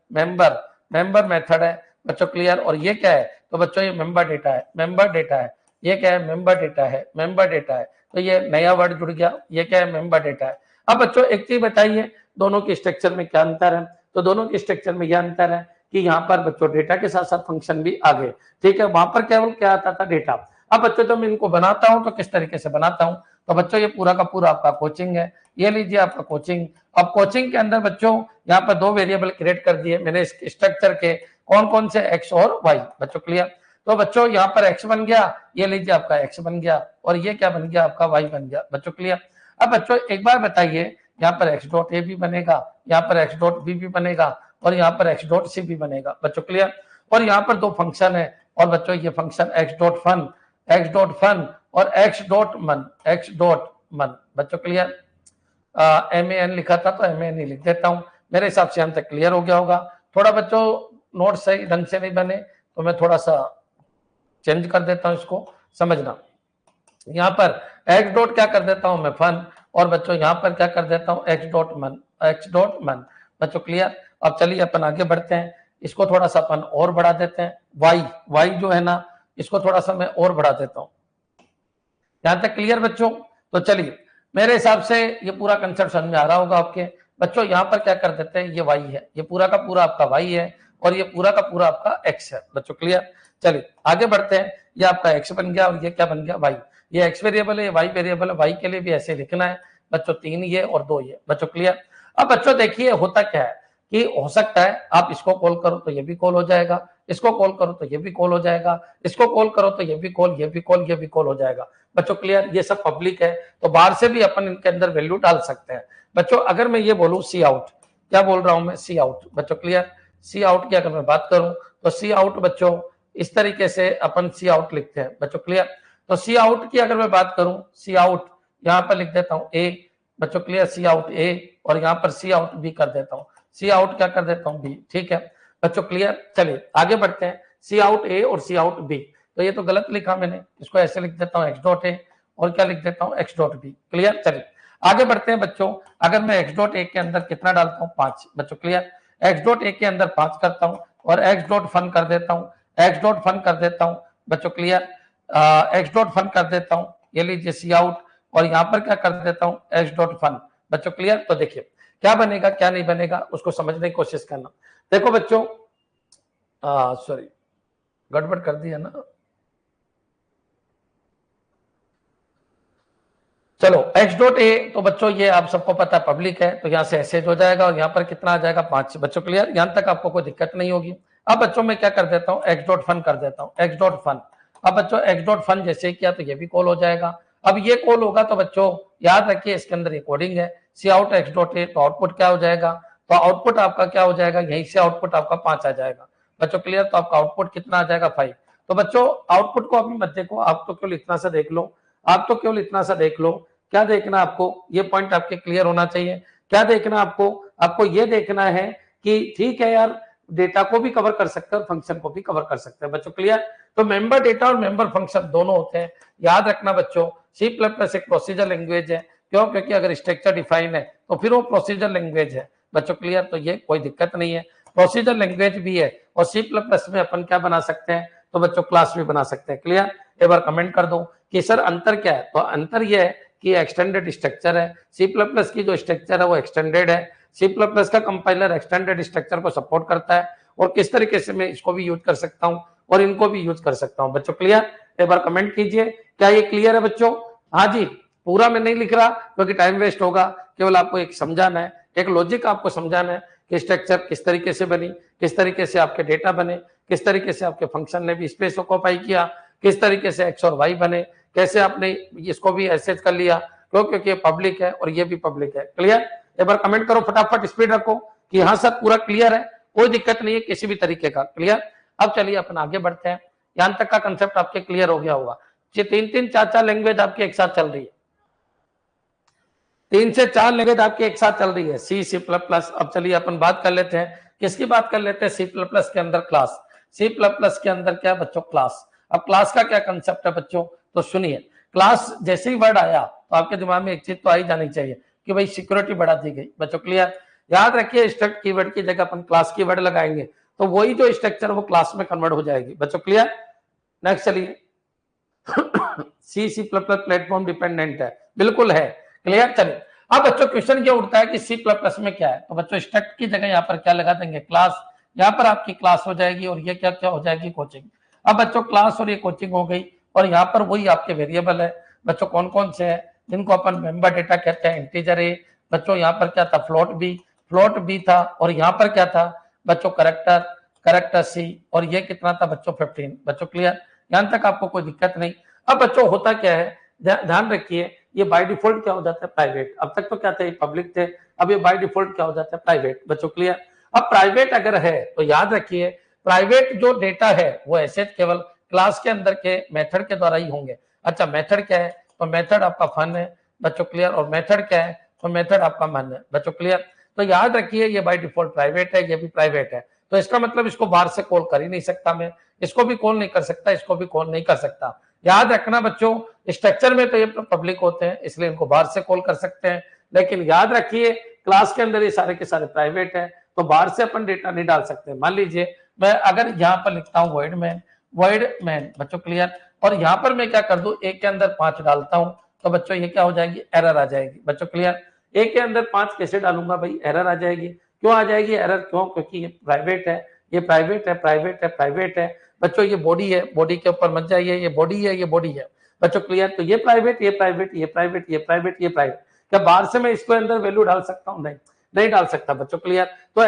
Speaker 1: मेंबर मेथड है बच्चों क्लियर। और ये क्या है? तो बच्चों ये मेंबर डेटा है, मेंबर डेटा है। ये क्या है? मेंबर डेटा है, मेंबर डेटा है। तो ये नया वर्ड जुड़ गया, ये क्या है? मेंबर डेटा है। अब बच्चों एक चीज बताइए, दोनों के स्ट्रक्चर में क्या अंतर है? तो दोनों के स्ट्रक्चर में यह अंतर है कि यहाँ पर बच्चों डेटा के साथ साथ फंक्शन भी आ गए। ठीक है, वहां पर केवल क्या आता था? डेटा। अब बच्चों तो मैं इनको बनाता हूं तो किस तरीके से बनाता हूं? तो बच्चों ये पूरा का पूरा आपका कोचिंग है। ये लीजिए आपका कोचिंग। अब कोचिंग के अंदर बच्चों यहाँ पर दो वेरिएबल क्रिएट कर दिए मैंने इस स्ट्रक्चर के। कौन कौन से? एक्स और वाई बच्चों क्लियर। तो बच्चों यहाँ पर एक्स बन गया, ये लीजिए आपका एक्स बन गया, और ये क्या बन गया? आपका वाई बन गया बच्चों क्लियर। अब बच्चों एक बार बताइए, यहाँ पर एक्स डॉट ए भी बनेगा, यहाँ पर एक्स डॉट बी भी बनेगा, और यहाँ पर एक्स डॉट सी भी बनेगा बच्चों क्लियर। और यहाँ पर दो फंक्शन है, और बच्चों ये फंक्शन एक्स डॉट फन और एक्स डॉट मन बच्चों क्लियर। MAN लिखा था तो MAN ही लिख देता हूं। मेरे हिसाब से हम तक क्लियर हो गया होगा। थोड़ा बच्चों नोट सही ढंग से नहीं बने तो मैं थोड़ा सा चेंज कर देता हूं, इसको समझना। यहाँ पर एक्स डॉट क्या कर देता हूं मैं? फन। और बच्चों यहाँ पर क्या कर देता हूं? एक्स डॉट मन बच्चों क्लियर। अब चलिए अपन आगे बढ़ते हैं, इसको थोड़ा सा अपन और बढ़ा देते हैं। वाई जो है ना, इसको थोड़ा सा मैं और बढ़ा देता हूं। यहां तक क्लियर बच्चों? तो चलिए, मेरे हिसाब से ये पूरा कंसेप्ट समझ में आ रहा होगा आपके। बच्चों यहाँ पर क्या कर देते हैं? ये वाई है, ये पूरा का पूरा आपका वाई है, और ये पूरा का पूरा आपका एक्स है बच्चों क्लियर। चलिए आगे बढ़ते हैं। ये आपका एक्स बन गया, और ये क्या बन गया? वाई। ये एक्स वेरिएबल है, ये वाई वेरिएबल है। वाई के लिए भी ऐसे लिखना है बच्चों, 3 ये और 2 ये बच्चों क्लियर। अब बच्चों देखिए होता क्या है कि हो सकता है आप इसको कॉल करो तो ये भी कॉल हो जाएगा, इसको कॉल करो तो ये भी कॉल हो जाएगा, इसको कॉल करो तो ये भी कॉल हो जाएगा बच्चों क्लियर। ये सब पब्लिक है, तो बाहर से भी अपन इनके अंदर वैल्यू डाल सकते हैं बच्चों। अगर मैं ये बोलूं सी आउट, क्या बोल रहा हूं मैं? सी आउट बच्चों क्लियर। सी आउट की अगर मैं बात करूं तो सी आउट बच्चों इस तरीके से अपन सी आउट लिखते हैं बच्चों क्लियर। तो सी आउट की अगर मैं बात करूं, सी आउट यहाँ पर लिख देता हूं ए बच्चों क्लियर, सी आउट ए, और यहाँ पर सी आउट बी कर देता हूं। सी आउट क्या कर देता हूं? बी। ठीक है बच्चों क्लियर। चलिए आगे बढ़ते हैं। सी आउट ए और सी आउट बी, तो ये तो गलत लिखा मैंने, इसको ऐसे लिख देता हूं एक्स डॉट ए, और क्या लिख देता हूं? X dot b clear. चलिए आगे बढ़ते हैं बच्चों। अगर मैं एक्स डॉट ए के अंदर कितना डालता हूं? 5 बच्चों क्लियर। एक्स डॉट ए के अंदर 5 करता हूं, और एक्स डॉट फन कर देता हूं, एक्स डॉट फन कर देता हूं बच्चों क्लियर। एक्स डॉट फन कर देता हूं, ये लीजिए सी आउट, और यहाँ पर क्या कर देता हूं? एक्स डॉट फन बच्चों क्लियर। तो देखिए क्या बनेगा क्या नहीं बनेगा उसको समझने की कोशिश करना। देखो बच्चों, सॉरी गड़बड़ कर दिया ना। चलो एक्स डॉट ए, तो बच्चों ये आप सबको पता है पब्लिक है, तो यहाँ से एसेज हो जाएगा, और यहाँ पर कितना आ जाएगा? 5 बच्चों क्लियर। यहाँ तक आपको कोई दिक्कत नहीं होगी। अब बच्चों मैं क्या कर देता हूँ? एक्स डॉट फन कर देता हूँ, एक्स डॉट फन। अब बच्चों एक्स डॉट फन जैसे ही किया तो ये भी कॉल हो जाएगा। अब ये कॉल होगा तो बच्चों याद रखिए इसके अंदर ये कोडिंग है, सी आउट एक्स डॉट ए, तो आउटपुट क्या हो जाएगा? तो आउटपुट आपका क्या हो जाएगा? यहीं से आउटपुट आपका 5 आ जाएगा बच्चों क्लियर। तो आपका आउटपुट कितना आ जाएगा? 5। तो बच्चों आउटपुट को अभी मत देखो, आप तो केवल इतना सा देख लो, आप तो केवल इतना सा देख लो। क्या देखना आपको? ये पॉइंट आपके क्लियर होना चाहिए। क्या देखना आपको? आपको ये देखना है कि ठीक है यार, डेटा को भी कवर कर सकते हैं और फंक्शन को भी कवर कर सकते हैं बच्चों क्लियर। तो मेंबर डेटा और मेंबर फंक्शन दोनों होते हैं। याद रखना बच्चों, सी प्लस प्लस एक प्रोसीजर लैंग्वेज है। क्यों? क्योंकि अगर स्ट्रक्चर डिफाइन है तो फिर वो प्रोसीजर लैंग्वेज है बच्चों क्लियर। तो ये कोई दिक्कत नहीं है, प्रोसीजर लैंग्वेज भी है, और सी प्लस प्लस में अपन क्या बना सकते हैं? तो बच्चों क्लास भी बना सकते हैं। क्लियर? एक बार कमेंट कर दो कि सर अंतर क्या है। तो अंतर यह है कि एक्सटेंडेड स्ट्रक्चर है, सी प्लस प्लस की जो स्ट्रक्चर है वो एक्सटेंडेड है। सी प्लस प्लस का कंपाइलर एक्सटेंडेड स्ट्रक्चर को सपोर्ट करता है, और किस तरीके से मैं इसको भी यूज कर सकता हूं और इनको भी यूज कर सकता हूं बच्चों क्लियर। एक बार कमेंट कीजिए, क्या ये क्लियर है बच्चों? हाँ जी, पूरा मैं नहीं लिख रहा क्योंकि टाइम वेस्ट होगा, केवल आपको एक समझाना है, एक लॉजिक आपको समझाना है कि स्ट्रक्चर किस तरीके से बनी, किस तरीके से आपके डेटा बने, किस तरीके से आपके फंक्शन ने भी स्पेस ऑक्यूपाई किया, किस तरीके से एक्स और वाई बने, कैसे आपने इसको भी एसेज कर लिया, क्योंकि ये पब्लिक है और ये भी पब्लिक है। क्लियर? एक बार कमेंट करो, फटाफट स्पीड रखो कि हाँ सर पूरा क्लियर है, कोई दिक्कत नहीं है किसी भी तरीके का। क्लियर? अब चलिए अपन आगे बढ़ते हैं। यहां तक का कंसेप्ट आपके क्लियर हो गया होगा। ये 3-3 4-4 लैंग्वेज आपकी एक साथ चल रही है। 3 से 4 लैंग्वेज आपकी एक साथ चल रही है, सी, सी प्लस प्लस। अब चलिए अपन बात कर लेते हैं, किसकी बात कर लेते हैं? सी प्लस प्लस के अंदर क्लास। सी प्लस प्लस के अंदर क्या बच्चों? क्लास। अब क्लास का क्या कंसेप्ट है बच्चों? तो सुनिए, क्लास जैसे ही वर्ड आया तो आपके दिमाग में एक चीज तो आई जानी चाहिए कि भाई सिक्योरिटी बढ़ा दी गई। बच्चों क्लियर? याद रखिए, स्ट्रक्ट कीवर्ड की जगह अपन क्लास कीवर्ड लगाएंगे तो वही जो स्ट्रक्चर वो क्लास में कन्वर्ट हो जाएगी। बच्चों क्लियर? नेक्स्ट चलिए। C, C plus plus platform dependent है, बिल्कुल है। क्लियर? चलिए, अब बच्चों क्वेश्चन क्या उठता है कि सी प्लस प्लस में क्या है? तो बच्चों स्ट्रक्ट की जगह यहाँ पर क्या लगा देंगे? क्लास। यहाँ पर आपकी क्लास हो जाएगी और ये क्या क्या हो जाएगी? कोचिंग। अब बच्चों क्लास और ये कोचिंग हो गई और यहाँ पर वही आपके वेरिएबल है। बच्चों कौन कौन से हैं? जिनको अपन मेंबर डेटा कहते हैं, इंटीजर है। बच्चों यहाँ पर क्या था? फ्लोट बी था। और यहाँ पर क्या था बच्चों? करेक्टर सी। और ये कितना था बच्चों? 15। बच्चों क्लियर? यहां तक आपको कोई दिक्कत नहीं। अब बच्चों होता क्या है, ध्यान रखिए, ये बाय डिफॉल्ट क्या हो जाता है? प्राइवेट। अब तक तो क्या थे? पब्लिक थे। अब ये बाय डिफॉल्ट क्या हो जाता है? प्राइवेट। बच्चों क्लियर? अब प्राइवेट अगर है तो याद रखिए, प्राइवेट जो डेटा है वो ऐसे केवल क्लास के अंदर के मेथड के द्वारा ही होंगे। अच्छा, मेथड क्या है? तो मेथड आपका फन है। बच्चों क्लियर? और मेथड क्या है? तो मेथड आपका मन है। बच्चों क्लियर? तो याद रखिए, ये बाय डिफॉल्ट प्राइवेट है, ये भी प्राइवेट है। तो इसका मतलब इसको बाहर से कॉल कर ही नहीं सकता मैं, इसको भी कॉल नहीं कर सकता, इसको भी कॉल नहीं कर सकता। याद रखना बच्चों, स्ट्रक्चर में तो ये पब्लिक होते हैं इसलिए इनको बाहर से कॉल कर सकते हैं, लेकिन याद रखिए क्लास के अंदर ये सारे के सारे प्राइवेट है, तो बाहर से अपन डेटा नहीं डाल सकते। मान लीजिए मैं अगर यहाँ पर लिखता हूँ वॉइड मैन। बच्चों क्लियर? और यहाँ पर मैं क्या कर दूं, एक के अंदर 5 डालता हूं तो बच्चों ये क्या हो जाएगी? एरर आ जाएगी। बच्चों क्लियर? एक के अंदर 5 कैसे डालूंगा भाई? एरर आ जाएगी। क्यों आ जाएगी एरर? क्यों? क्योंकि ये प्राइवेट है, ये प्राइवेट है, प्राइवेट है, प्राइवेट है। बच्चों ये बॉडी है, बॉडी के ऊपर मत जाइए, ये बॉडी है, ये बॉडी है। बच्चों क्लियर? तो ये प्राइवेट, ये प्राइवेट, ये प्राइवेट, ये प्राइवेट, ये प्राइवेट। क्या बाहर से मैं इसको अंदर वैल्यू डाल सकता हूँ? नहीं, नहीं डाल सकता। बच्चों क्लियर? तो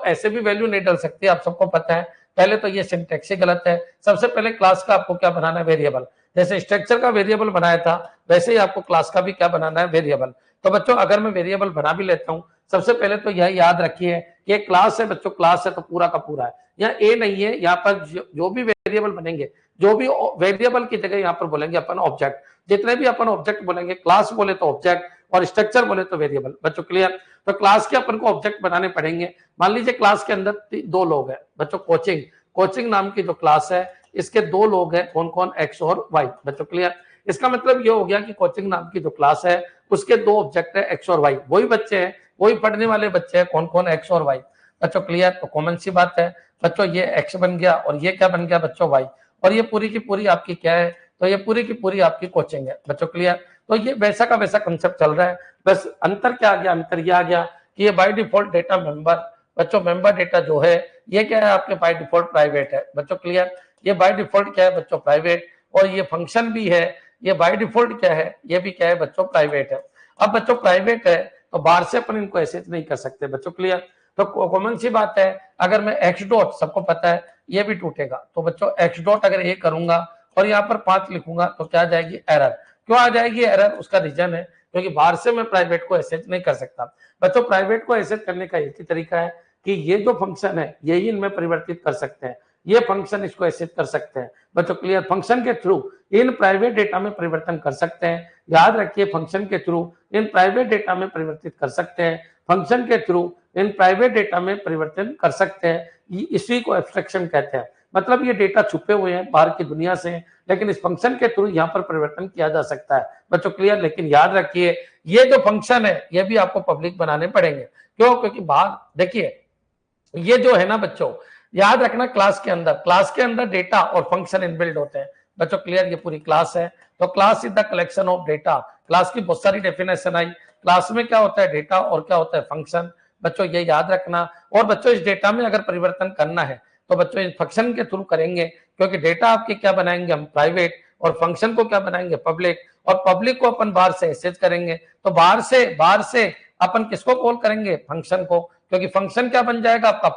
Speaker 1: ऐसे भी वैल्यू नहीं डाल सकती, आप सबको पता है। पहले तो ये सिंटैक्स ही गलत है। सबसे पहले क्लास का आपको क्या बनाना है? वेरिएबल। जैसे स्ट्रक्चर का वेरिएबल बनाया था वैसे ही आपको क्लास का भी क्या बनाना है? वेरिएबल। तो बच्चों अगर मैं वेरिएबल बना भी लेता हूँ, सबसे पहले तो यह याद रखिए कि क्लास है बच्चों, क्लास है तो पूरा का पूरा है, यहाँ ए नहीं है। यहाँ पर जो भी वेरिएबल बनेंगे, जो भी वेरिएबल की जगह यहाँ पर बोलेंगे अपन ऑब्जेक्ट। जितने भी अपन ऑब्जेक्ट बोलेंगे, क्लास बोले तो ऑब्जेक्ट और स्ट्रक्चर बोले तो वेरिएबल। बच्चों क्लियर? तो क्लास के अपन को ऑब्जेक्ट बनाने पड़ेंगे। मान लीजिए क्लास के अंदर 2 लोग हैं बच्चों। कोचिंग नाम की जो क्लास है इसके 2 लोग हैं, कौन कौन? एक्स और वाई। बच्चों क्लियर? इसका मतलब ये हो गया कि कोचिंग नाम की जो क्लास है उसके 2 ऑब्जेक्ट है, एक्स और वाई। वही बच्चे हैं, वही पढ़ने वाले बच्चे हैं, कौन कौन? एक्स और वाई। बच्चों क्लियर? तो कॉमन सी बात है बच्चों, ये एक्स बन गया और ये क्या बन गया बच्चों? वाई। और ये पूरी की पूरी आपकी क्या है? तो ये पूरी की पूरी आपकी कोचिंग है। बच्चों क्लियर? तो ये वैसा का वैसा कंसेप्ट चल रहा है। बस अंतर क्या आ गया? अंतर ये आ गया कि ये बाय डिफॉल्ट डेटा मेंबर, बच्चों मेंबर डेटा जो है ये क्या है आपके? बाय डिफॉल्ट प्राइवेट है। बच्चों क्लियर? ये बाय डिफॉल्ट क्या है बच्चों? प्राइवेट। और ये फंक्शन भी है, ये बाय डिफॉल्ट क्या है? ये भी क्या है बच्चों? प्राइवेट है। अब बच्चों प्राइवेट है तो बाहर से अपन इनको ऐसे नहीं कर सकते। बच्चों क्लियर? तो कॉमन सी बात है, अगर मैं एक्स डॉट, सबको पता है ये भी टूटेगा, तो बच्चों एक्स डॉट अगर ये करूंगा और यहाँ पर 5 लिखूंगा तो क्या आ जाएगी? एरर। क्यों आ जाएगी एरर? उसका रीजन है क्योंकि बाहर से मैं प्राइवेट को एसेट नहीं कर सकता। बच्चों प्राइवेट को एसेट करने का एक ही तरीका है कि ये जो फंक्शन है यही इनमें परिवर्तित कर सकते हैं, ये फंक्शन इसको एसेट कर सकते हैं। बच्चों क्लियर? फंक्शन के थ्रू इन प्राइवेट डेटा में परिवर्तन कर सकते हैं। याद रखिए, फंक्शन के थ्रू इन प्राइवेट डेटा में परिवर्तित कर सकते हैं, फंक्शन के थ्रू इन प्राइवेट डेटा में परिवर्तन कर सकते हैं। इसी को एब्स्ट्रैक्शन कहते हैं। मतलब ये डेटा छुपे हुए हैं बाहर की दुनिया से, लेकिन इस फंक्शन के थ्रू यहाँ पर परिवर्तन किया जा सकता है। बच्चों क्लियर? लेकिन याद रखिए, ये जो फंक्शन है ये भी आपको पब्लिक बनाने पड़ेंगे। क्यों? क्योंकि बाहर देखिए, ये जो है ना बच्चों, याद रखना क्लास के अंदर डेटा और फंक्शन इनबिल्ड होते हैं। बच्चों क्लियर? ये पूरी क्लास है तो class is the collection of data. Class की बहुत सारी डेफिनेशन आई। क्लास में क्या होता है? डेटा, और क्या होता है? फंक्शन। बच्चों ये याद रखना। और बच्चों इस डेटा में अगर परिवर्तन करना है तो बच्चों इस फंक्शन के थ्रू करेंगे, क्योंकि डेटा आपके क्या बनाएंगे हम? प्राइवेट। और फंक्शन को क्या बनाएंगे? पब्लिक। और पब्लिक को अपन बाहर से एक्सेस करेंगे, तो बाहर से अपन किसको कॉल करेंगे? फंक्शन को, क्योंकि फंक्शन क्या बन जाएगा आपका?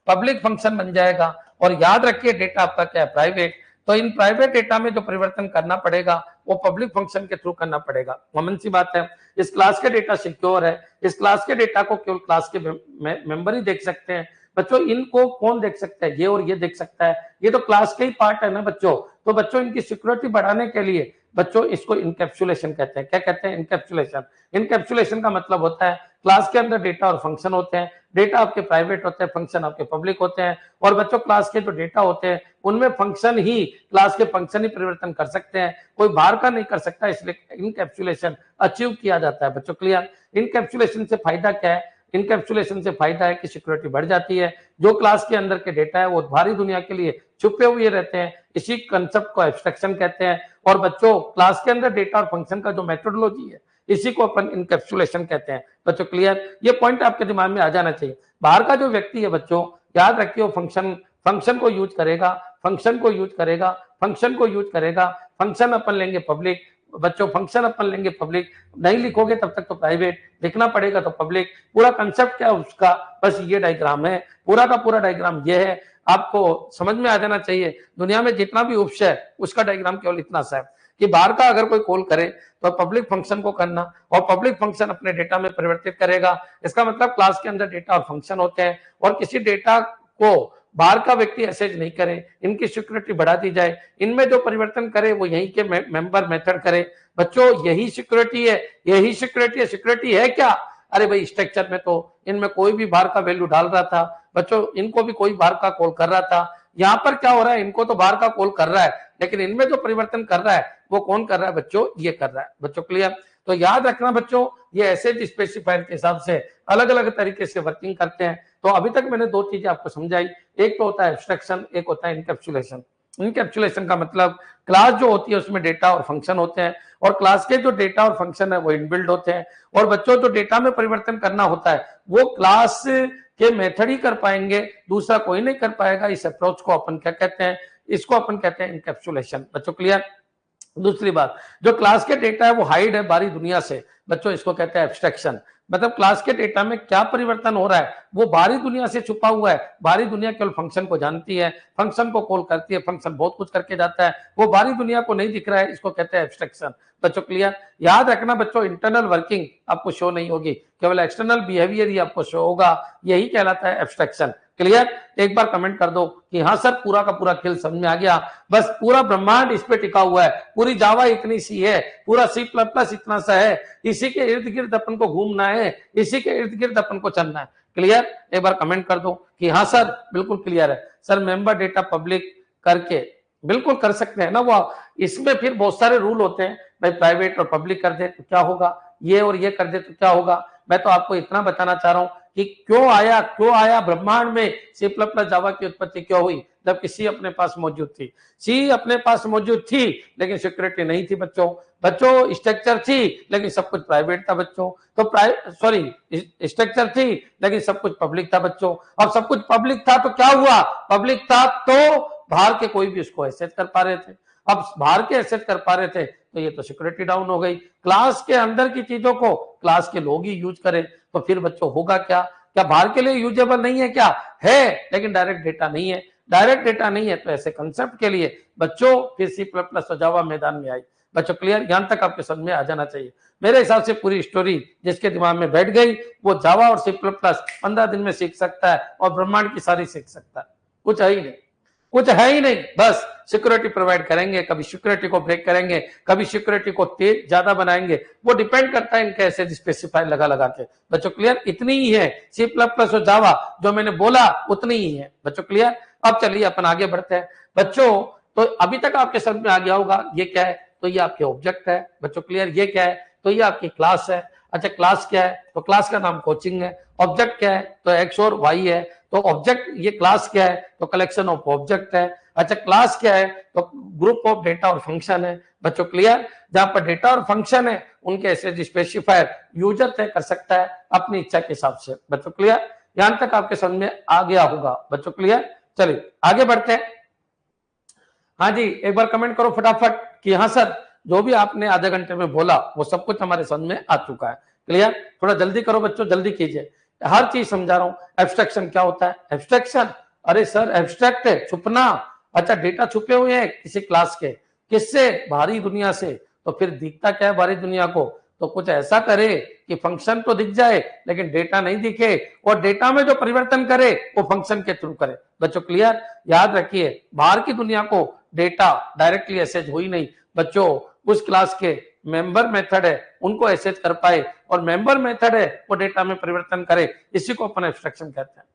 Speaker 1: पब्लिक फंक्शन बन जाएगा। और याद रखिए डेटा आपका क्या है? प्राइवेट। तो इन प्राइवेट डेटा में जो परिवर्तन करना पड़ेगा वो पब्लिक फंक्शन के थ्रू करना पड़ेगा। कॉमन सी बात है। इस क्लास के डेटा सिक्योर है, इस क्लास के डेटा को केवल क्लास के मेंबर ही देख सकते हैं। बच्चों इनको कौन देख सकता है? ये और ये देख सकता है, ये तो क्लास के ही पार्ट है ना बच्चों। तो बच्चों इनकी सिक्योरिटी बढ़ाने के लिए बच्चों इसको इनकैप्सुलेशन कहते हैं। क्या कहते हैं? इनकैप्सुलेशन। इनकैप्सुलेशन का मतलब होता है क्लास के अंदर डेटा और फंक्शन होते हैं, डेटा आपके प्राइवेट होते हैं, फंक्शन आपके पब्लिक होते हैं, और बच्चों क्लास के जो डेटा होते हैं उनमें फंक्शन ही, क्लास के फंक्शन ही परिवर्तन कर सकते हैं, कोई बाहर का नहीं कर सकता, इसलिए इनकैप्सुलेशन अचीव किया जाता है। बच्चों क्लियर? इनकैप्सुलेशन से फायदा क्या है? इनकैप्सुलेशन से फायदा है कि सिक्योरिटी बढ़ जाती है, जो क्लास के अंदर के डेटा है वो बाहरी दुनिया के लिए छुपे हुए रहते हैं, इसी कंसेप्ट को एब्स्ट्रैक्शन कहते हैं। और बच्चों क्लास के अंदर डेटा और फंक्शन का जो मेथोडोलॉजी है इसी को अपन इनकैप्सुलेशन कहते हैं। बच्चों क्लियर? ये पॉइंट आपके दिमाग में आ जाना चाहिए। बाहर का जो व्यक्ति है बच्चों, याद रखिए, वो फंक्शन को यूज करेगा, फंक्शन को यूज करेगा, फंक्शन को यूज करेगा, फंक्शन अपन लेंगे पब्लिक, बच्चों फंक्शन अपन लेंगे पब्लिक, नहीं लिखोगे तब तक तो प्राइवेट, लिखना पड़ेगा तो पब्लिक। पूरा कंसेप्ट क्या है उसका? बस ये डायग्राम है, पूरा का पूरा डायग्राम ये है, आपको समझ में आ जाना चाहिए। दुनिया में जितना भी उपस है उसका डायग्राम केवल इतना सा है कि बाहर का अगर कोई कॉल करे तो पब्लिक फंक्शन को करना, और पब्लिक फंक्शन अपने डेटा में परिवर्तित करेगा। इसका मतलब क्लास के अंदर डेटा और फंक्शन होते हैं, और किसी डेटा को बाहर का व्यक्ति एक्सेस नहीं करे, इनकी सिक्योरिटी बढ़ा दी जाए, इनमें जो परिवर्तन करे वो यहीं के मेंबर मेथड करे। बच्चों यही सिक्योरिटी है, यही सिक्योरिटी है। सिक्योरिटी है क्या? अरे भाई स्ट्रक्चर में तो इनमें कोई भी बाहर का वैल्यू डाल रहा था, बच्चों इनको भी कोई बाहर का कॉल कर रहा था। यहाँ पर क्या हो रहा है? इनको तो बाहर का कॉल कर रहा है, लेकिन इनमें जो परिवर्तन कर रहा है वो कौन कर रहा है? बच्चों ये कर रहा है। बच्चों क्लियर? तो याद रखना बच्चों, ये ऐसे स्पेसिफायर के हिसाब से अलग अलग तरीके से वर्किंग करते हैं। तो अभी तक मैंने दो चीजें आपको समझाई, एक तो होता है एब्स्ट्रैक्शन, एक होता है इनकैप्सुलेशन। इनकैप्सुलेशन का मतलब क्लास जो होती है उसमें डेटा और फंक्शन होते हैं, और क्लास के जो डेटा और फंक्शन है वो इनबिल्ड होते हैं, और बच्चों जो डेटा में परिवर्तन करना होता है वो क्लास के मेथड ही कर पाएंगे, दूसरा कोई नहीं कर पाएगा। इस अप्रोच को अपन क्या कहते हैं? इसको अपन कहते हैं इनकैप्सुलेशन। बच्चों क्लियर? दूसरी बात, जो क्लास के डेटा है वो हाइड है बाहरी दुनिया से, बच्चों इसको कहते हैं एब्स्ट्रैक्शन। मतलब क्लास के डेटा में क्या परिवर्तन हो रहा है वो बाहरी दुनिया से छुपा हुआ है, बाहरी दुनिया केवल फंक्शन को जानती है, फंक्शन को कॉल करती है, फंक्शन बहुत कुछ करके जाता है, वो बाहरी दुनिया को नहीं दिख रहा है, इसको कहते हैं एब्स्ट्रैक्शन। बच्चों क्लियर? याद रखना बच्चों, इंटरनल वर्किंग आपको शो नहीं होगी, केवल एक्सटर्नल बिहेवियर ही आपको शो होगा, यही कहलाता है एब्स्ट्रैक्शन। क्लियर? एक बार कमेंट कर दो कि हाँ सर पूरा का पूरा खेल समझ में आ गया। बस पूरा ब्रह्मांड इस पे टिका हुआ है, पूरी जावा इतनी सी है, पूरा C++ इतना सा है, इसी के इर्द गिर्द अपन को घूमना है, इसी के इर्द गिर्द अपन को चलना है। क्लियर? एक बार कमेंट कर दो कि हाँ सर बिल्कुल क्लियर है। सर मेंबर डेटा पब्लिक करके बिल्कुल कर सकते हैं ना, वो इसमें फिर बहुत सारे रूल होते हैं, भाई प्राइवेट और पब्लिक कर दे तो क्या होगा, ये और ये कर दे तो क्या होगा। मैं तो आपको इतना बताना चाह रहा हूं कि क्यों आया ब्रह्मांड में C++ जावा की उत्पत्ति क्यों हुई, जबकि सी अपने पास मौजूद थी। सी अपने पास मौजूद थी लेकिन सिक्योरिटी नहीं थी बच्चों स्ट्रक्चर थी लेकिन सब कुछ प्राइवेट था बच्चों, तो स्ट्रक्चर थी लेकिन सब कुछ पब्लिक था बच्चों। अब सब कुछ पब्लिक था तो क्या हुआ? पब्लिक था तो बाहर के कोई भी उसको एक्सेस कर पा रहे थे, अब बाहर के एक्सेस कर पा रहे थे तो ये तो सिक्योरिटी डाउन हो गई। क्लास के अंदर की चीजों को क्लास के लोग ही यूज करें तो फिर बच्चों होगा क्या? क्या बाहर के लिए यूजेबल नहीं है? क्या है, लेकिन डायरेक्ट डेटा नहीं है। डायरेक्ट डेटा नहीं है तो ऐसे कंसेप्ट के लिए बच्चों फिर C++ और जावा मैदान में आई। बच्चों क्लियर? यहां तक आपके समझ में आ जाना चाहिए। मेरे हिसाब से पूरी स्टोरी जिसके दिमाग में बैठ गई वो जावा और C++ 15 दिन में सीख सकता है और ब्रह्मांड की सारी सीख सकता है। कुछ है ही नहीं, कुछ है ही नहीं, बस सिक्योरिटी प्रोवाइड करेंगे, कभी सिक्योरिटी को ब्रेक करेंगे, कभी सिक्योरिटी को तेज ज्यादा बनाएंगे, वो डिपेंड करता है इनके ऐसे स्पेसिफायर लगा के। बच्चों क्लियर? इतनी ही है C++ और जावा जो मैंने बोला उतनी ही है। बच्चों क्लियर? अब चलिए अपन आगे बढ़ते हैं। बच्चों तो अभी तक आपके समझ में आ गया होगा ये क्या है, तो ये आपके ऑब्जेक्ट है। बच्चों क्लियर? ये क्या है, तो ये आपकी क्लास है। अच्छा क्लास क्या है, तो क्लास का नाम कोचिंग है। ऑब्जेक्ट क्या है, तो एक्स और वाई है। तो ऑब्जेक्ट, ये क्लास क्या है, तो कलेक्शन ऑफ ऑब्जेक्ट है। अच्छा क्लास क्या है, तो ग्रुप ऑफ डेटा और फंक्शन है। बच्चों क्लियर? जहां पर डेटा और फंक्शन है उनके ऐसे स्पेसिफायर यूजर तय कर सकता है अपनी इच्छा के हिसाब से। बच्चों क्लियर? यहां तक आपके समझ में आ गया होगा। बच्चों क्लियर? चलिए आगे बढ़ते हैं। हाँ जी, एक बार कमेंट करो फटाफट कि हाँ सर जो भी आपने आधे घंटे में बोला वो सब कुछ हमारे समझ में आ चुका है। क्लियर? थोड़ा जल्दी करो बच्चों, जल्दी कीजिए, हर चीज समझा रहा हूं। एब्स्ट्रैक्शन क्या होता है? एब्स्ट्रैक्शन, अरे सर एब्स्ट्रैक्ट है छुपना। अच्छा डेटा छुपे हुए हैं किसी क्लास के, किससे? बाहरी दुनिया से। तो फिर दिखता क्या है बाहरी दुनिया को? तो कुछ ऐसा करे कि फंक्शन तो दिख जाए लेकिन डेटा नहीं दिखे, और डेटा में जो परिवर्तन करे वो फंक्शन के थ्रू करे। बच्चों क्लियर? याद रखिए बाहर की दुनिया को डेटा डायरेक्टली एक्सेस हुई नहीं बच्चों, उस क्लास के मेंबर मेथड है उनको एक्सेस कर पाए, और मेंबर मेथड है वो डेटा में परिवर्तन करे, इसी को अपन एब्स्ट्रैक्शन कहते हैं।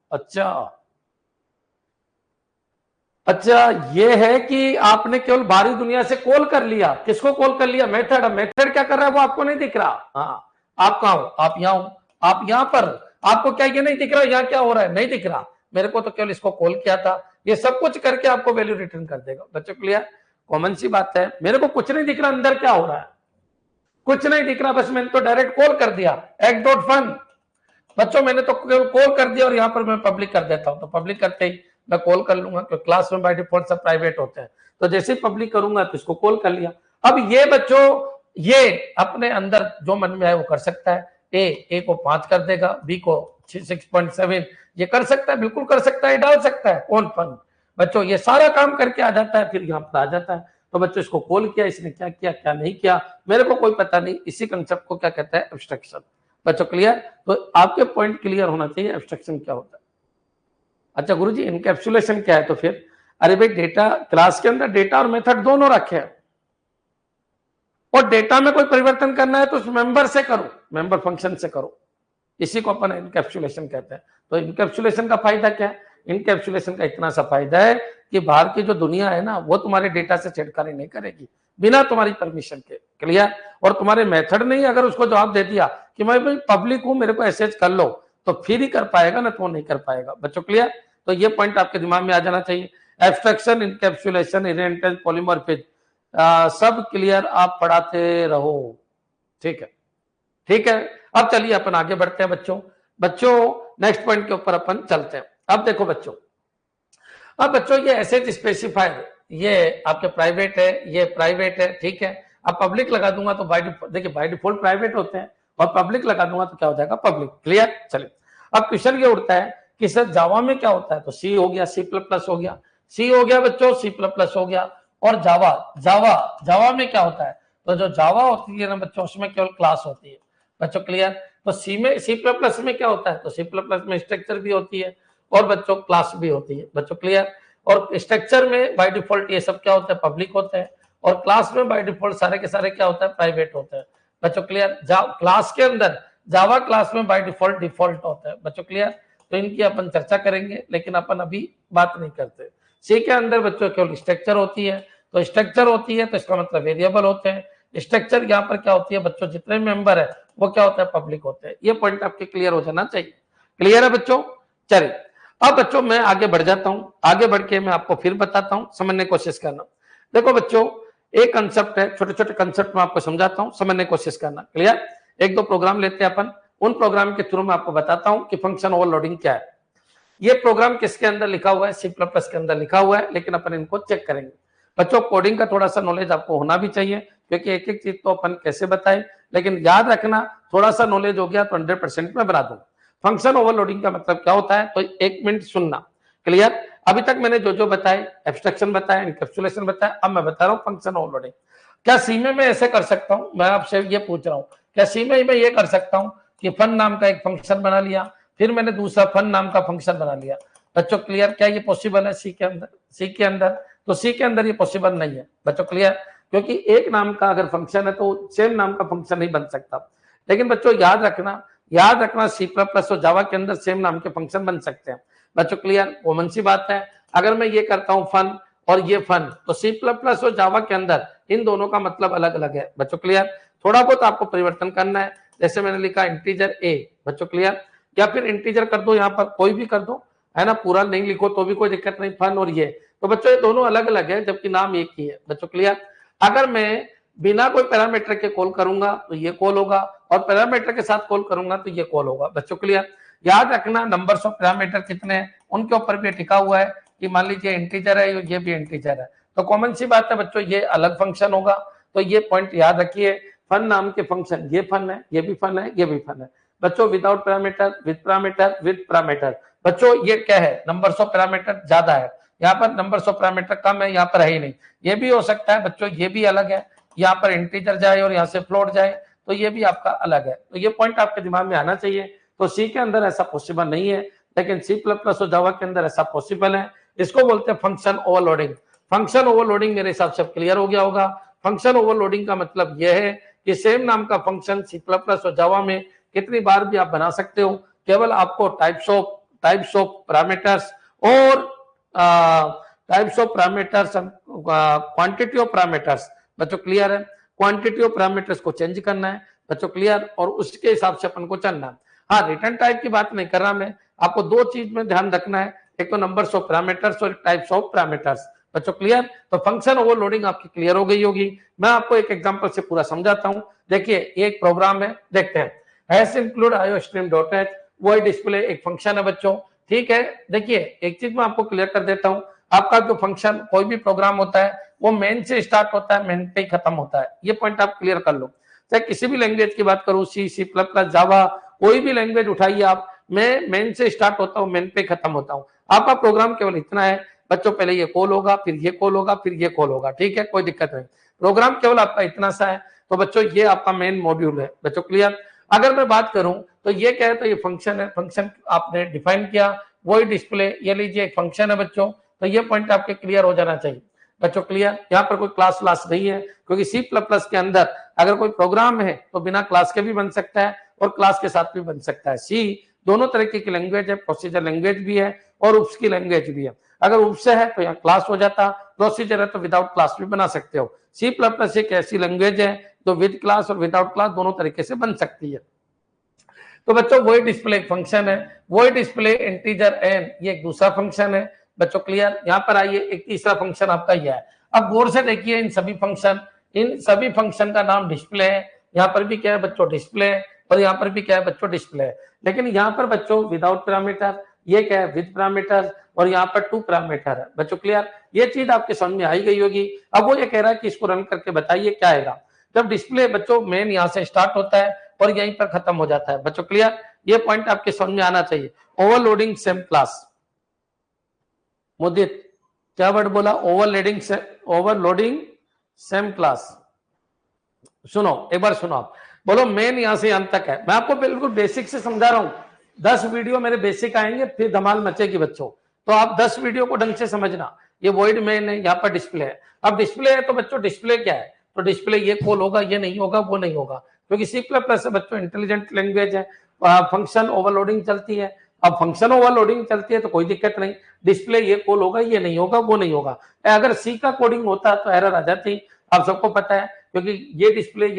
Speaker 1: अच्छा, ये है कि आपने केवल बाहरी दुनिया से कॉल कर लिया। किसको कॉल कर लिया? मेथड। मेथड क्या कर रहा है वो आपको नहीं दिख रहा। हाँ, आप कहाँ हो? आप यहाँ हो, आप यहाँ पर, आपको क्या ये नहीं दिख रहा यहाँ क्या हो रहा है? नहीं दिख रहा मेरे को, तो केवल इसको कॉल किया था। ये सब कुछ करके आपको वैल्यू रिटर्न कर देगा। बच्चों क्लियर? कॉमन सी बात है। मेरे को कुछ नहीं दिख रहा अंदर क्या हो रहा है, कुछ नहीं दिख रहा, बस मैंने तो डायरेक्ट कॉल कर दिया x.fun। बच्चों मैंने तो केवल कॉल कर दिया और यहाँ पर मैं पब्लिक कर देता हूँ, तो पब्लिक करते ही मैं कॉल कर लूंगा, क्योंकि क्लास में बाय डिफॉल्ट सब प्राइवेट होते हैं। तो जैसे ही पब्लिक करूंगा तो इसको कॉल कर लिया। अब ये बच्चों ये अपने अंदर जो मन में आए वो कर सकता है। ए को 5 कर देगा, बी को 6.7 ये कर सकता है, बिल्कुल कर सकता है, डाल सकता है कौन फन। बच्चों ये सारा काम करके आ जाता है, फिर यहाँ पर आ जाता है। तो बच्चों इसको कॉल किया, इसने क्या किया क्या नहीं किया मेरे को कोई पता नहीं। इसी कंसेप्ट को क्या कहता है? एब्स्ट्रैक्शन। बच्चों क्लियर? तो आपके पॉइंट क्लियर होना चाहिए एब्स्ट्रैक्शन क्या होता है। अच्छा गुरुजी इनकैप्सुलेशन क्या है? तो फिर अरे भाई डेटा क्लास के अंदर डेटा और मेथड दोनों रखे हैं, और डेटा में कोई परिवर्तन करना है तो उस मेंबर से करो, मेंबर फंक्शन से करो, इसी को अपन इनकैप्सुलेशन कहते हैं। तो इनकैप्सुलेशन का फायदा क्या है? इनकैप्सुलेशन का इतना सा फायदा है कि बाहर की जो दुनिया है ना वो तुम्हारे डेटा से छेड़खानी नहीं करेगी बिना तुम्हारी परमिशन के। क्लियर? और तुम्हारे मेथड ने ही अगर उसको जवाब दे दिया कि मैं भाई पब्लिक हूं मेरे को एसेज कर लो, तो फिर ही कर पाएगा ना, तो नहीं कर पाएगा। बच्चों क्लियर? तो ये पॉइंट आपके दिमाग में आ जाना चाहिए। एब्स्ट्रैक्शन, इनकैप्सुलेशन, इनहेरिटेंस, पॉलीमॉर्फिज्म सब क्लियर आप पढ़ाते रहो। ठीक है, ठीक है। अब चलिए अपन आगे बढ़ते हैं बच्चों नेक्स्ट पॉइंट के ऊपर अपन चलते हैं। अब देखो बच्चों, अब बच्चों ये एसेज स्पेसिफायर ये आपके प्राइवेट है, ये प्राइवेट है, ठीक है। अब पब्लिक लगा दूंगा तो देखिए बाय डिफॉल्ट प्राइवेट होते हैं, और पब्लिक लगा दूंगा तो क्या हो जाएगा? पब्लिक। क्लियर? चलिए अब क्वेश्चन ये उठता है कि सर जावा में क्या होता है? तो सी हो गया, C++ हो गया, सी हो गया बच्चों, C++ हो गया। और जावा में क्या होता है? तो जो जावा होती है ना बच्चों उसमें केवल क्लास होती है। बच्चों क्लियर? तो C++ में क्या होता है? तो C++ में स्ट्रक्चर भी होती है और बच्चों क्लास भी होती है। बच्चों क्लियर? और स्ट्रक्चर में बाय डिफॉल्ट ये सब क्या होता है? पब्लिक होता है, और क्लास में बाय डिफॉल्ट सारे के सारे क्या होता है? प्राइवेट होते हैं। बच्चों क्लियर? क्लास के अंदर जावा क्लास में बाय डिफॉल्ट होता है। बच्चों क्लियर? तो इनकी अपन चर्चा करेंगे, लेकिन अपन अभी बात नहीं करते। सी के अंदर बच्चों केवल स्ट्रक्चर होती है, तो स्ट्रक्चर होती है तो इसका मतलब वेरिएबल होते हैं। स्ट्रक्चर यहाँ पर क्या होती है बच्चों? जितने मेंबर है वो क्या होता है? पब्लिक होते हैं। ये पॉइंट आपके क्लियर हो जाना चाहिए। क्लियर है बच्चों? चलिए अब बच्चों मैं आगे बढ़ जाता हूं, आगे बढ़ के मैं आपको फिर बताता हूं, समझने की कोशिश करना। देखो बच्चों एक कंसेप्ट है, छोटे छोटे कंसेप्ट में आपको समझाता हूं, समझने की कोशिश करना। क्लियर? एक दो प्रोग्राम लेते हैं अपन, उन प्रोग्राम के थ्रू मैं आपको बताता हूं कि फंक्शन ओवरलोडिंग क्या है। ये प्रोग्राम किसके अंदर लिखा हुआ है? C++ के अंदर लिखा हुआ है, लेकिन अपन इनको चेक करेंगे। बच्चों कोडिंग का थोड़ा सा नॉलेज आपको होना भी चाहिए, क्योंकि एक एक चीज तो अपन कैसे बताए, लेकिन याद रखना थोड़ा सा नॉलेज हो गया तो 100% में बना दूंगा। फंक्शन ओवरलोडिंग का मतलब क्या होता है? तो 1 मिनट सुनना। क्लियर? अभी तक मैंने जो जो बताए, एब्स्ट्रैक्शन बताया, एनकैप्सुलेशन बताया, अब मैं बता रहा हूँ फंक्शन ओवरलोडिंग। क्या सी में मैं ऐसे कर सकता हूँ? मैं आपसे ये पूछ रहा हूँ, क्या सी में मैं ये कर सकता हूँ कि फन नाम का एक फंक्शन बना लिया, फिर मैंने दूसरा फन नाम का फंक्शन बना लिया? बच्चों क्लियर? क्या ये पॉसिबल है सी के अंदर? तो सी के अंदर ये पॉसिबल नहीं है। बच्चों क्लियर? क्योंकि एक नाम का अगर फंक्शन है तो सेम नाम का फंक्शन नहीं बन सकता। लेकिन बच्चों याद रखना C++ और जावा के अंदर सेम नाम के फंक्शन बन सकते हैं। बच्चों क्लियर? कॉमन सी बात है। अगर मैं ये करता हूं फन और ये फन, तो C++ और जावा के अंदर इन दोनों का मतलब अलग अलग है। बच्चों क्लियर? थोड़ा बहुत आपको परिवर्तन करना है, जैसे मैंने लिखा इंटीजर a। बच्चों क्लियर? या फिर इंटीजर कर दो, यहाँ पर कोई भी कर दो, है ना, पूरा नहीं लिखो तो भी कोई दिक्कत नहीं, फन और ये। तो बच्चों ये दोनों अलग अलग है, जबकि नाम एक ही है। बच्चों क्लियर? अगर मैं बिना कोई पैरामीटर के कॉल करूंगा तो ये कॉल होगा, और पैरामीटर के साथ कॉल करूंगा तो ये कॉल होगा। बच्चों क्लियर? याद रखना नंबर्स ऑफ पैरामीटर कितने हैं उनके ऊपर भी टिका हुआ है कि मान लीजिए इंटीजर है, ये भी इंटीजर है, तो कॉमन सी बात है बच्चों ये अलग फंक्शन होगा। तो ये पॉइंट याद रखिए, फन नाम के फंक्शन, ये फन है, ये भी फन है, ये भी फन है। बच्चों without parameter, with parameter, with parameter. बच्चों ये क्या है? नंबर्स ऑफ पैरामीटर ज्यादा है, यहाँ पर नंबर्स ऑफ पैरामीटर कम है, यहाँ पर है ही नहीं। ये भी हो सकता है बच्चों, ये भी अलग है, यहाँ पर इंटीजर जाए और यहाँ से फ्लोट जाए, तो ये भी आपका अलग है। तो ये पॉइंट आपके दिमाग में आना चाहिए। तो सी के अंदर ऐसा पॉसिबल नहीं है, लेकिन C++ और जावा के अंदर ऐसा पॉसिबल है। इसको बोलते हैं फंक्शन ओवरलोडिंग। फंक्शन ओवरलोडिंग मेरे हिसाब से क्लियर हो गया होगा। फंक्शन ओवरलोडिंग का मतलब यह है कि सेम नाम का फंक्शन सी प्लस प्लस और जावा में कितनी बार भी आप बना सकते हो, केवल आपको टाइप्स ऑफ पैरामीटर्स और types of parameters, quantity of parameters, बच्चों क्लियर है, क्वांटिटी ऑफ पैरामीटर्स को चेंज करना है बच्चों क्लियर, और उसके हिसाब से अपन को चलना है। हाँ, रिटर्न टाइप की बात नहीं कर रहा मैं, आपको दो चीज में ध्यान रखना है, एक तो नंबर्स ऑफ पैरामीटर्स और टाइप्स ऑफ पैरामीटर्स बच्चों क्लियर। तो फंक्शन ओवरलोडिंग आपकी क्लियर हो गई होगी। मैं आपको एक एग्जांपल से पूरा समझाता हूं। देखिए एक प्रोग्राम है, देखते हैं। हैश इंक्लूड iostream.h, वो डिस्प्ले एक फंक्शन है बच्चों, ठीक है। देखिए एक चीज मैं आपको क्लियर कर देता हूं, आपका जो फंक्शन कोई भी प्रोग्राम होता है वो मेन से स्टार्ट होता है, मेन पे ही खत्म होता है, ये पॉइंट आप क्लियर कर लो। चाहे किसी भी लैंग्वेज की बात करूं, सी प्लस प्लस, जावा, कोई भी लैंग्वेज उठाइए आप, मैं मेन से स्टार्ट होता हूं, मेन पे खत्म होता हूं। आपका प्रोग्राम केवल इतना है बच्चों, पहले ये कॉल होगा, फिर ये कॉल होगा, फिर ये कॉल होगा, ठीक है, कोई दिक्कत नहीं। प्रोग्राम केवल आपका इतना सा है। तो बच्चों ये आपका मेन मॉड्यूल है बच्चों क्लियर। अगर मैं बात करूं तो ये क्या है, तो ये फंक्शन है, फंक्शन आपने डिफाइन किया, वही डिस्प्ले, ये लीजिए एक फंक्शन है बच्चों। तो ये पॉइंट आपके क्लियर हो जाना चाहिए बच्चों क्लियर। यहाँ पर कोई क्लास नहीं है, क्योंकि सी प्लस प्लस के अंदर अगर कोई प्रोग्राम है तो बिना क्लास के भी बन सकता है और क्लास के साथ भी बन सकता है। सी दोनों तरीके की लैंग्वेज है, प्रोसीजर लैंग्वेज भी है और उप्स की लैंग्वेज भी है। अगर उप्स है तो यहाँ क्लास हो जाता, प्रोसीजर है तो विदाउट क्लास भी बना सकते हो। सी प्लस प्लस एक ऐसी लैंग्वेज है जो विद क्लास और विदाउट क्लास दोनों तरीके से बन सकती है। तो बच्चों वही डिस्प्ले एक फंक्शन है, वही डिस्प्ले इंटीजर एन, ये एक दूसरा फंक्शन है बच्चों क्लियर। यहाँ पर आइए, एक तीसरा फंक्शन आपका यह है। अब गौर से देखिए इन सभी फंक्शन का नाम डिस्प्ले है। यहाँ पर भी क्या है बच्चों, डिस्प्ले है, और यहाँ पर भी क्या है बच्चों, डिस्प्ले है। लेकिन यहाँ पर बच्चों विदाउट पैरामीटर, ये क्या है विद पैरामीटर, और यहाँ पर 2 पैरामीटर है बच्चों क्लियर। ये चीज आपके समझ में आई गई होगी। अब वो ये कह रहा है कि इसको रन करके बताइए क्या आएगा। जब डिस्प्ले बच्चों मेन यहाँ से स्टार्ट होता है और यहीं पर खत्म हो जाता है बच्चों क्लियर, ये पॉइंट आपके समझ में आना चाहिए। ओवरलोडिंग सेम क्लास, मुदित क्या वर्ड बोला, ओवरलोडिंग सेम क्लास। सुनो एक बार, सुनो आप बोलो, मेन यहां से अंत तक है। मैं आपको बिल्कुल बेसिक से समझा रहा हूं, 10 वीडियो मेरे बेसिक आएंगे, फिर धमाल मचेगी बच्चों। तो आप 10 वीडियो को ढंग से समझना। ये वॉइड मेन है, यहाँ पर डिस्प्ले है। अब डिस्प्ले है तो बच्चों डिस्प्ले क्या है, तो डिस्प्ले ये कॉल होगा, ये नहीं होगा, वो नहीं होगा, क्योंकि सी प्लस प्लस बच्चों इंटेलिजेंट लैंग्वेज है, फंक्शन ओवरलोडिंग चलती है। अब फंक्शन ओवरलोडिंग चलती है तो कोई दिक्कत नहीं, डिस्प्ले ये कॉल होगा, ये नहीं होगा, वो नहीं होगा। अगर सी का कोडिंग होता तो एरर आ जाती, आप सबको पता है, क्योंकि ये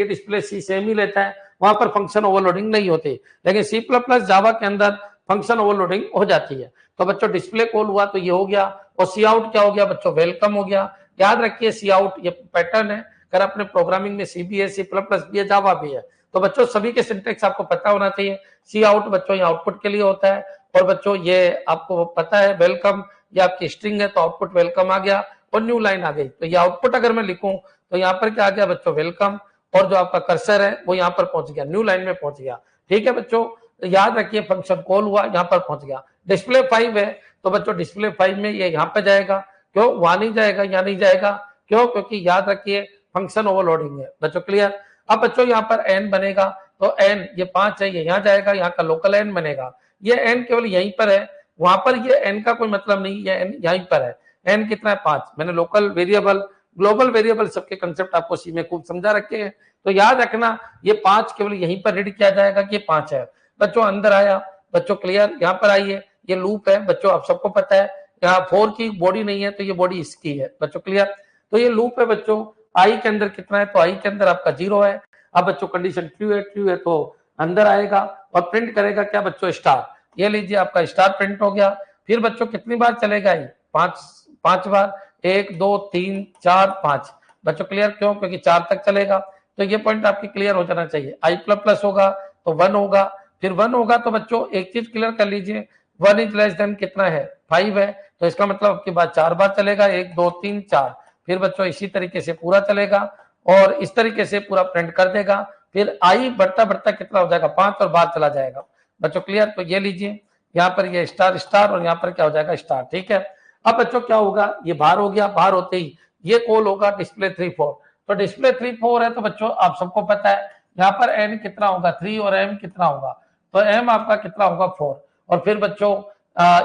Speaker 1: डिस्प्ले सी सेम ही लेता है, वहां पर फंक्शन ओवरलोडिंग नहीं होती। लेकिन सी प्लस प्लस जावा के अंदर फंक्शन ओवरलोडिंग हो जाती है। तो बच्चों डिस्प्ले कॉल हुआ तो ये हो गया, और सी आउट क्या हो गया बच्चों, वेलकम हो गया। याद रखिए सी आउट ये पैटर्न है, अगर अपने प्रोग्रामिंग में सी भी है, सी प्लस प्लस भी है, जावा भी है, तो बच्चों सभी के सिंटेक्स आपको पता होना चाहिए। सी आउट बच्चों ये आउटपुट के लिए होता है, और बच्चों ये आपको पता है वेलकम, ये आपकी स्ट्रिंग है तो आउटपुट वेलकम आ गया और न्यू लाइन आ गई। तो ये आउटपुट अगर मैं लिखूं तो यहाँ पर क्या आ गया बच्चों, वेलकम, और जो आपका कर्सर है वो यहाँ पर पहुंच गया, न्यू लाइन में पहुंच गया। ठीक है बच्चों, तो याद रखिए फंक्शन कॉल हुआ, यहाँ पर पहुंच गया। डिस्प्ले 5 है तो बच्चों डिस्प्ले 5 में ये यहाँ पे जाएगा, क्यों वहां नहीं जाएगा, यहाँ नहीं जाएगा, क्यों, क्योंकि याद रखिए फंक्शन ओवरलोडिंग है बच्चों क्लियर। अब बच्चों यहाँ पर एन बनेगा, तो एन ये 5 है, ये यहाँ जाएगा, यहाँ का लोकल एन बनेगा। ये एन केवल यहीं पर है, वहां पर ये एन का कोई मतलब नहीं, ये एन यहीं पर है। एन कितना है, 5। मैंने लोकल वेरिएबल, ग्लोबल वेरिएबल सबके कंसेप्ट आपको सी में खूब समझा रखे हैं, तो याद रखना ये 5 केवल यहीं पर रीड किया जाएगा कि ये 5 है। बच्चों अंदर आया बच्चों क्लियर, यहाँ पर आइए, ये लूप है बच्चों, आप सबको पता है, यहाँ 4 की बॉडी नहीं है तो ये बॉडी इसकी है बच्चों क्लियर। तो ये लूप है बच्चों, आई के अंदर कितना है, तो आई के अंदर आपका 0 है। अब बच्चों कंडीशन ट्रू है तो अंदर आएगा और प्रिंट करेगा क्या बच्चों, स्टार। ये लीजिए आपका स्टार प्रिंट हो गया। फिर बच्चों कितनी बार चलेगा ये, 5 बार, 1 2 3 4 5 बच्चों क्लियर, क्यों, क्योंकि 4 तक चलेगा। तो ये पॉइंट आपकी क्लियर हो जाना चाहिए। आई प्लस प्लस होगा तो 1 होगा, फिर 1 होगा तो बच्चों एक चीज क्लियर कर लीजिए, 1 इज लेस देन कितना है, 5 है, तो इसका मतलब आपके बाद 4 बार चलेगा, 1 2 3 4। फिर बच्चों इसी तरीके से पूरा चलेगा और इस तरीके से पूरा प्रिंट कर देगा। फिर आई बढ़ता बढ़ता कितना हो जाएगा, 5, और बाद चला जाएगा बच्चों क्लियर। तो ये लीजिए यहाँ पर ये स्टार स्टार और यहाँ पर क्या हो जाएगा, स्टार। ठीक है, अब बच्चों क्या होगा, ये बाहर हो गया, बाहर होते ही ये कॉल होगा डिस्प्ले 3 4। तो डिस्प्ले 3 4 है तो बच्चों आप सबको पता है यहाँ पर एन कितना होगा, 3, और एम कितना होगा, तो एम आपका कितना होगा, 4। और फिर बच्चों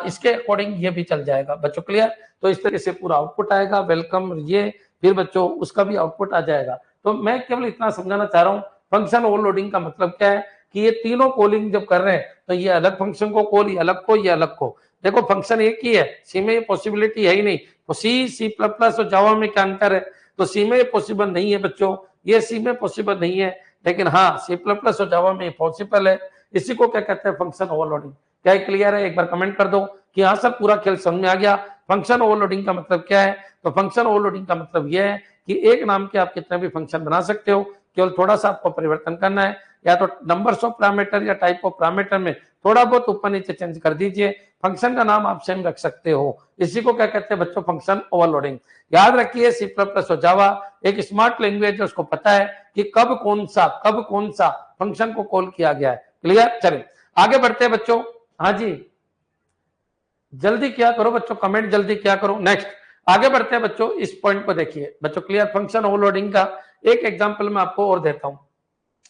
Speaker 1: इसके अकॉर्डिंग ये भी चल जाएगा बच्चों क्लियर। तो इस तरीके से पूरा आउटपुट आएगा, वेलकम, ये फिर बच्चों उसका भी आउटपुट आ जाएगा। तो मैं केवल इतना समझाना चाह रहा हूँ, फंक्शन ओवरलोडिंग का मतलब क्या है कि ये तीनों कॉलिंग जब कर रहे हैं तो ये अलग फंक्शन को कॉल, ये अलग को, ये अलग को। देखो फंक्शन एक ही है, सी में ये पॉसिबिलिटी है ही नहीं। तो सी प्लस प्लस और जावा में क्या अंतर है? तो सी में ये पॉसिबल नहीं है बच्चों, ये सी में पॉसिबल नहीं है, लेकिन हाँ सी प्लस प्लस और जावा में पॉसिबल है। इसी को क्या कहते हैं? Function overloading. क्या क्लियर है? एक बार कमेंट कर दो कि हाँ सर पूरा खेल समझ में आ गया। फंक्शन ओवरलोडिंग का मतलब क्या है? तो फंक्शन ओवरलोडिंग का मतलब यह है कि एक नाम के आप कितने भी फंक्शन बना सकते हो, केवल थोड़ा सा आपको परिवर्तन करना है, या तो नंबर्स ऑफ पैरामीटर या टाइप ऑफ पैरामीटर में थोड़ा बहुत ऊपर नीचे चेंज कर दीजिए, फंक्शन का नाम आप सेम रख सकते हो। इसी को क्या कहते हैं बच्चों? Function overloading. याद रखिए सी प्लस प्लस और जावा एक स्मार्ट लैंग्वेज है, उसको पता है कि कब कौन सा फंक्शन को कॉल किया गया है। क्लियर? चलिए आगे बढ़ते हैं बच्चों। हाँ जी जल्दी क्या करो बच्चों, कमेंट जल्दी क्या करो। नेक्स्ट आगे बढ़ते हैं बच्चों, इस पॉइंट को देखिए बच्चों। क्लियर? फंक्शन ओवरलोडिंग का एक एग्जांपल मैं आपको और देता हूं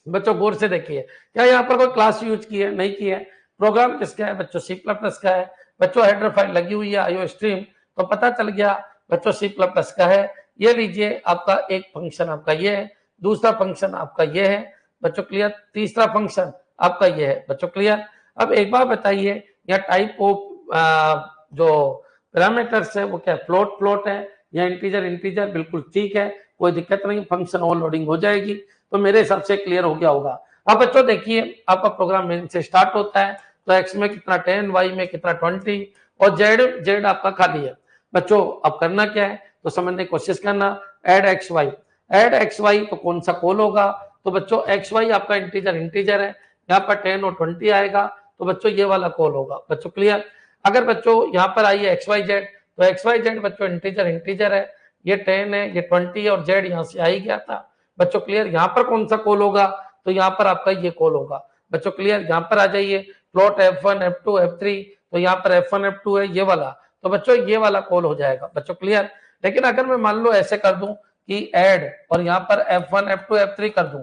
Speaker 1: बच्चों, गौर से देखिए। क्या यहाँ पर कोई क्लास यूज की है? नहीं की है। प्रोग्राम किसका है बच्चों? सी प्लस प्लस का है बच्चों। हेडर फाइल लगी हुई है आईओ स्ट्रीम, तो पता चल गया बच्चों सी प्लस प्लस का है। ये लीजिए आपका एक फंक्शन आपका ये है, दूसरा फंक्शन आपका ये है बच्चों। क्लियर? तीसरा फंक्शन आपका ये है बच्चों। क्लियर? अब एक बार बताइए यहाँ टाइप ऑफ जो पैरामीटर्स है वो क्या? फ्लोट है या इंटीजर? बिल्कुल ठीक है, कोई दिक्कत नहीं, फंक्शन ओवरलोडिंग हो जाएगी। तो मेरे हिसाब से क्लियर हो गया होगा। अब बच्चों देखिए आपका प्रोग्राम मेन से स्टार्ट होता है, तो एक्स में कितना 10, वाई में कितना 20 और जेड आपका खाली है बच्चों। अब करना क्या है? तो समझने की कोशिश करना। एड एक्स वाई तो कौन सा कॉल होगा? तो बच्चों एक्स वाई आपका इंटीजर है, यहाँ पर 10 और 20 आएगा, तो बच्चों ये वाला कॉल होगा बच्चों। क्लियर? अगर बच्चों यहाँ पर आई है एक्स वाई जेड, तो एक्स वाई जेड बच्चों इंटीजर है, ये 10 है, ये 20 है और जेड यहाँ से आ ही गया था बच्चों। क्लियर? यहाँ पर कौन सा कॉल होगा? तो यहाँ पर आपका ये कॉल होगा बच्चों। क्लियर? यहाँ पर आ जाइए, प्लॉट F1 F2 F3, तो यहाँ पर F1 F2 है ये वाला, तो बच्चों ये वाला कॉल हो जाएगा बच्चों। क्लियर? लेकिन अगर मैं मान लो ऐसे कर दूं कि ऐड और यहाँ पर F1 F2 F3 कर दूं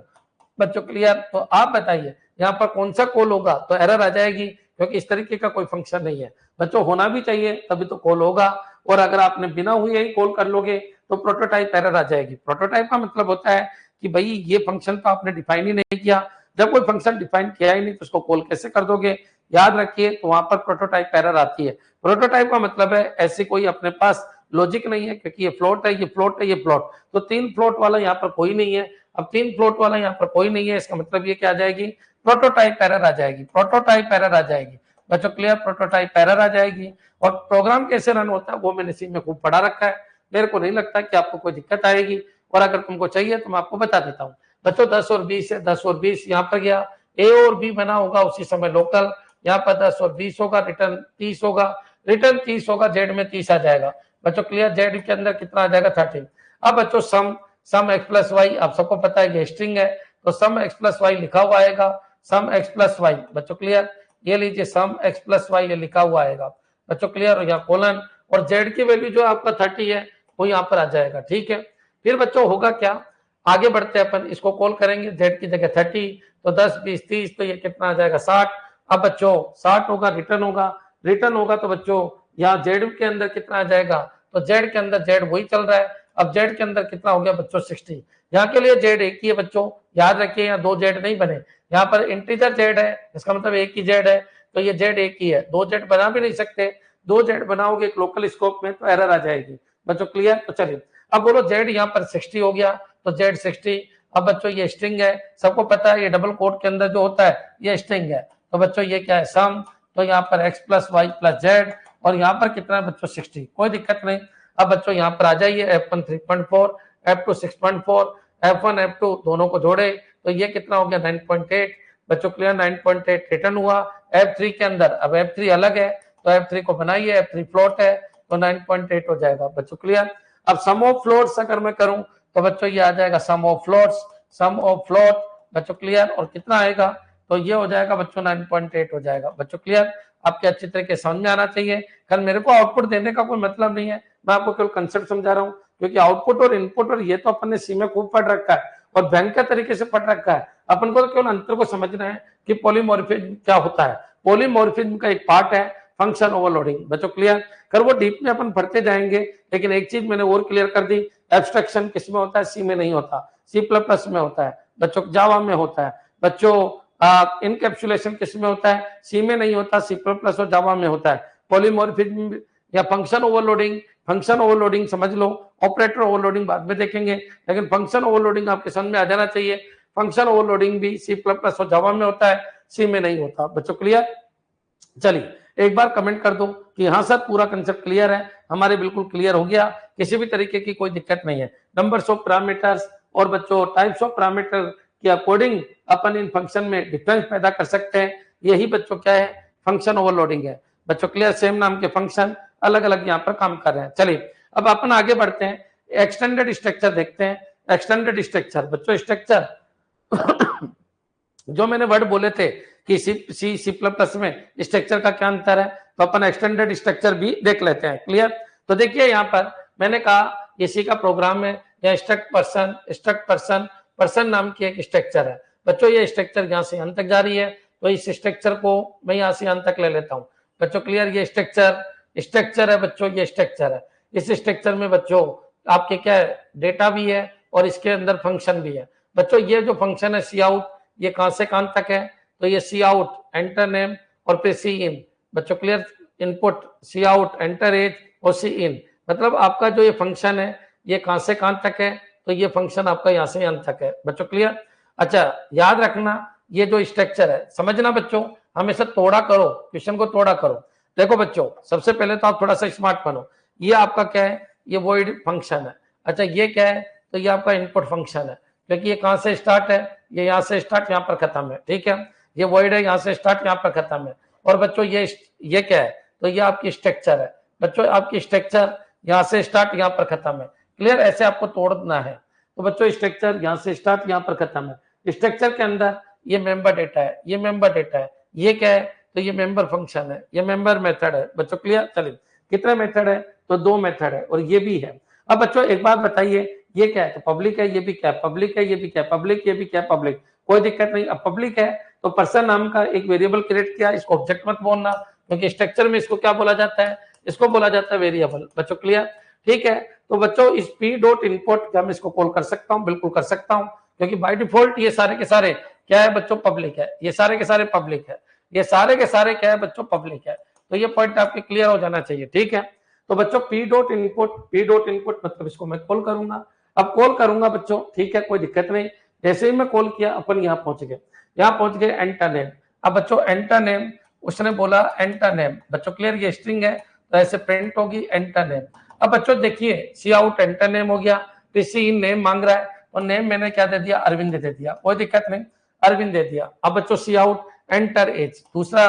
Speaker 1: बच्चों। क्लियर? तो आप बताइए यहाँ पर कौन सा कॉल होगा? तो एरर आ जाएगी, क्योंकि इस तरीके का कोई फंक्शन नहीं है बच्चों। होना भी चाहिए तभी तो कॉल होगा, और अगर आपने बिना हुए ही कॉल कर लोगे तो प्रोटोटाइप एरर आ जाएगी। प्रोटोटाइप का मतलब होता है कि भाई ये फंक्शन तो आपने डिफाइन ही नहीं किया, जब कोई फंक्शन डिफाइन किया ही नहीं तो उसको कॉल कैसे कर दोगे? याद रखिए, तो वहां पर प्रोटोटाइप एरर आती है। प्रोटोटाइप का मतलब है ऐसे कोई अपने पास लॉजिक नहीं है, क्योंकि ये फ्लोट है, ये फ्लोट है, ये फ्लोट, तो 3 फ्लोट वाला यहाँ पर कोई नहीं है। अब 3 फ्लोट वाला यहाँ पर कोई नहीं है, इसका मतलब ये क्या आ जाएगी? प्रोटोटाइप एरर आ जाएगी, प्रोटोटाइप एरर आ जाएगी बच्चों। क्लियर? प्रोटोटाइप एरर आ जाएगी। और प्रोग्राम कैसे रन होता है वो मैंने सी में खूब पढ़ा रखा है, मेरे को नहीं लगता कि आपको कोई दिक्कत आएगी, और अगर तुमको चाहिए तो मैं आपको बता देता हूँ बच्चों। 10 और 20 है, 10 और 20 यहाँ पर गया, ए और बी बना होगा उसी समय लोकल, यहाँ पर 10 और 20 होगा, रिटर्न 30 होगा, रिटर्न 30 होगा, जेड में 30 आ जाएगा बच्चों। क्लियर? जेड के अंदर कितना आ जाएगा? 13। अब बच्चों सम एक्स प्लस वाई, आप सबको पता है ये स्ट्रिंग है, तो सम एक्स प्लस वाई लिखा हुआ आएगा, सम एक्स प्लस वाई बच्चों। क्लियर? ये लीजिए सम एक्स प्लस वाई, ये लिखा हुआ आएगा बच्चों। क्लियर? और यहाँ कोलन, और जेड की वैल्यू जो आपका 30 है वो यहाँ पर आ जाएगा। ठीक है? फिर बच्चों होगा क्या? आगे बढ़ते हैं अपन, इसको कॉल करेंगे जेड की जगह 30, तो 10 20 30, तो ये कितना आ जाएगा? 60। अब बच्चों 60 होगा, रिटर्न होगा तो बच्चों यहाँ जेड के अंदर कितना आ जाएगा? तो जेड के अंदर जेड वही चल रहा है। अब जेड के अंदर कितना हो गया बच्चों? 60। यहाँ के लिए जेड एक ही है बच्चों, याद रखिए यहाँ 2 जेड नहीं बने, यहाँ पर इंटीजर जेड है, इसका मतलब एक ही जेड है, तो ये जेड एक ही है, 2 जेड बना भी नहीं सकते। 2 जेड बनाओगे एक लोकल स्कोप में तो एरर आ जाएगी बच्चों। क्लियर? तो चलिए अब बोलो जेड यहाँ पर 60 हो गया, तो जेड 60। अब बच्चों ये स्ट्रिंग है, सबको पता है ये डबल कोट के अंदर जो होता है ये स्ट्रिंग है, तो बच्चों ये क्या है? सम, तो यहाँ पर x plus y plus z, और यहाँ पर कितना है बच्चों? 60। कोई दिक्कत नहीं। अब बच्चों यहाँ पर आ जाइए, F1 3.4, F2 6.4, F1 F2 दोनों को जोड़े तो ये कितना हो गया? 9.8 बच्चों। क्लियर? 9.8 रिटर्न हुआ F3 के अंदर। अब F3 अलग है तो F3 को बनाइए, F3 फ्लोट है तो 9.8 हो जाएगा बच्चों। क्लियर? अब सम ऑफ फ्लोट्स अगर मैं करूं तो बच्चों ये आ जाएगा सम ऑफ फ्लोट बच्चों। क्लियर? और कितना आएगा? तो ये हो जाएगा बच्चों 9.8 हो जाएगा बच्चों। क्लियर? आपके अच्छी तरीके समझ में आना चाहिए। कल मेरे को आउटपुट देने का कोई मतलब नहीं है, मैं आपको केवल कंसेप्ट समझा रहा हूँ, क्योंकि आउटपुट और इनपुट और ये तो अपन ने सी में खूब पढ़ रखा है और भयंकर तरीके से पढ़ रखा है। अपन को तो केवल अंतर को समझना है कि पॉलीमॉर्फिज्म क्या होता है। पॉलीमॉर्फिज्म का एक पार्ट है फंक्शन ओवरलोडिंग बच्चों। क्लियर? कर वो डीप में अपन पढ़ते जाएंगे, लेकिन एक चीज मैंने और क्लियर कर दी एब्स्ट्रैक्शन किस में होता है? सी में नहीं होता, C++ में होता है बच्चों, जावा में होता है बच्चों। इनकैप्सुलेशन किस में होता है? सी में नहीं होता, C++ और जावा में होता है। पॉलीमॉर्फिज्म या फंक्शन ओवरलोडिंग, फंक्शन ओवरलोडिंग समझ लो, ऑपरेटर ओवरलोडिंग बाद में देखेंगे, लेकिन फंक्शन ओवरलोडिंग आपके समझ में आ जाना चाहिए। फंक्शन ओवरलोडिंग भी C++ और जावा में होता है, सी में नहीं होता बच्चों। क्लियर? चलिए एक बार कमेंट कर दो कि हाँ सर पूरा कंसेप्ट क्लियर है, हमारे बिल्कुल क्लियर हो गया, किसी भी तरीके की कोई दिक्कत नहीं है। नंबर्स ऑफ पैरामीटर्स और बच्चों टाइप्स ऑफ पैरामीटर के अकॉर्डिंग अपन इन फंक्शन में डिफरेंस पैदा कर सकते हैं, यही बच्चों क्या है? फंक्शन ओवरलोडिंग है बच्चों। क्लियर? सेम नाम के फंक्शन अलग अलग यहाँ पर काम कर रहे हैं। चलिए अब अपन आगे बढ़ते हैं, एक्सटेंडेड स्ट्रक्चर देखते हैं। एक्सटेंडेड स्ट्रक्चर बच्चों, स्ट्रक्चर जो मैंने वर्ड बोले थे कि C++ में स्ट्रक्चर का क्या अंतर है, तो अपन एक्सटेंडेड स्ट्रक्चर भी देख लेते हैं। क्लियर? तो देखिए यहाँ पर मैंने कहा ये सी का प्रोग्राम है, या स्ट्रक्ट पर्सन नाम की एक स्ट्रक्चर है बच्चों। ये स्ट्रक्चर यहाँ से अंत तक जा रही है, तो इस स्ट्रक्चर को मैं यहाँ से अंत तक ले लेता हूँ बच्चों। क्लियर? ये स्ट्रक्चर है बच्चों, ये स्ट्रक्चर है। इस स्ट्रक्चर में बच्चों आपके क्या है? डेटा भी है और इसके अंदर फंक्शन भी है बच्चों। ये जो फंक्शन है सी आउट, ये कहां से कहां तक है? तो ये सी आउट, एंटर नेम और फिर सी इन बच्चों। Clear? Input cout, enter age और सी इन, मतलब आपका जो ये फंक्शन है ये कहां से कहां तक है? तो ये फंक्शन आपका यहां से यहां तक है बच्चों। क्लियर? अच्छा याद रखना ये जो स्ट्रक्चर है, समझना बच्चों, हमेशा तोड़ा करो, क्वेश्चन को तोड़ा करो। देखो बच्चों सबसे पहले तो आप थोड़ा सा स्मार्ट बनो। ये आपका क्या है? ये वॉइड फंक्शन है। अच्छा ये क्या है? तो ये आपका इनपुट फंक्शन है, क्योंकि ये कहां से स्टार्ट है? ये यहाँ से स्टार्ट यहाँ पर खत्म है, ठीक है। ये वॉइड है, यहाँ से स्टार्ट यहाँ पर खत्म है। और बच्चों ये क्या है? तो ये आपकी स्ट्रक्चर है बच्चों, आपकी स्ट्रक्चर यहाँ से स्टार्ट यहाँ पर खत्म है। क्लियर? ऐसे आपको तोड़ना है। तो बच्चों स्ट्रक्चर यहाँ से स्टार्ट यहाँ पर खत्म है। स्ट्रक्चर के अंदर ये मेंबर डेटा है, ये मेंबर डेटा है, ये क्या है? तो ये मेंबर फंक्शन है, ये मेंबर मेथड है बच्चों। क्लियर? चलिए कितने मेथड है? तो 2 मेथड है और ये भी है। अब बच्चों एक बात बताइए, ये क्या है? तो पब्लिक है, ये भी क्या है? पब्लिक है, ये भी क्या है? पब्लिक, ये भी क्या है? पब्लिक। कोई दिक्कत नहीं। अब पब्लिक है तो पर्सन नाम का एक वेरिएबल क्रिएट किया, इसको ऑब्जेक्ट मत बोलना, क्योंकि स्ट्रक्चर में इसको क्या बोला जाता है? इसको बोला जाता है वेरिएबल बच्चों। क्लियर? ठीक है। तो बच्चों इस p डॉट इनपुट क्या मैं इसको कॉल कर सकता हूँ? बिल्कुल कर सकता हूँ, क्योंकि बाय डिफॉल्ट ये सारे के सारे क्या है बच्चों? पब्लिक है। ये सारे के सारे पब्लिक है, ये सारे के सारे क्या है बच्चों? पब्लिक है। तो ये पॉइंट आपके क्लियर हो जाना चाहिए, ठीक है। तो बच्चों p डॉट इनपुट मतलब इसको मैं कॉल करूंगा। अब कॉल करूंगा बच्चों, ठीक है, कोई दिक्कत नहीं। जैसे ही मैं कॉल किया अपन यहाँ पहुंच गए, एंटर नेम। अब बच्चों एंटर नेम, उसने बोला एंटर नेम बच्चों। क्लियर? ये स्ट्रिंग है तो ऐसे प्रिंट होगी एंटर नेम। अब बच्चों देखिए सी आउट एंटर नेम हो गया, फिर सी इन नेम मांग रहा है, और नेम मैंने क्या दे दिया? अरविंद दे दिया, कोई दिक्कत नहीं, अरविंद दे दिया। अब बच्चों सी आउट एंटर एज, दूसरा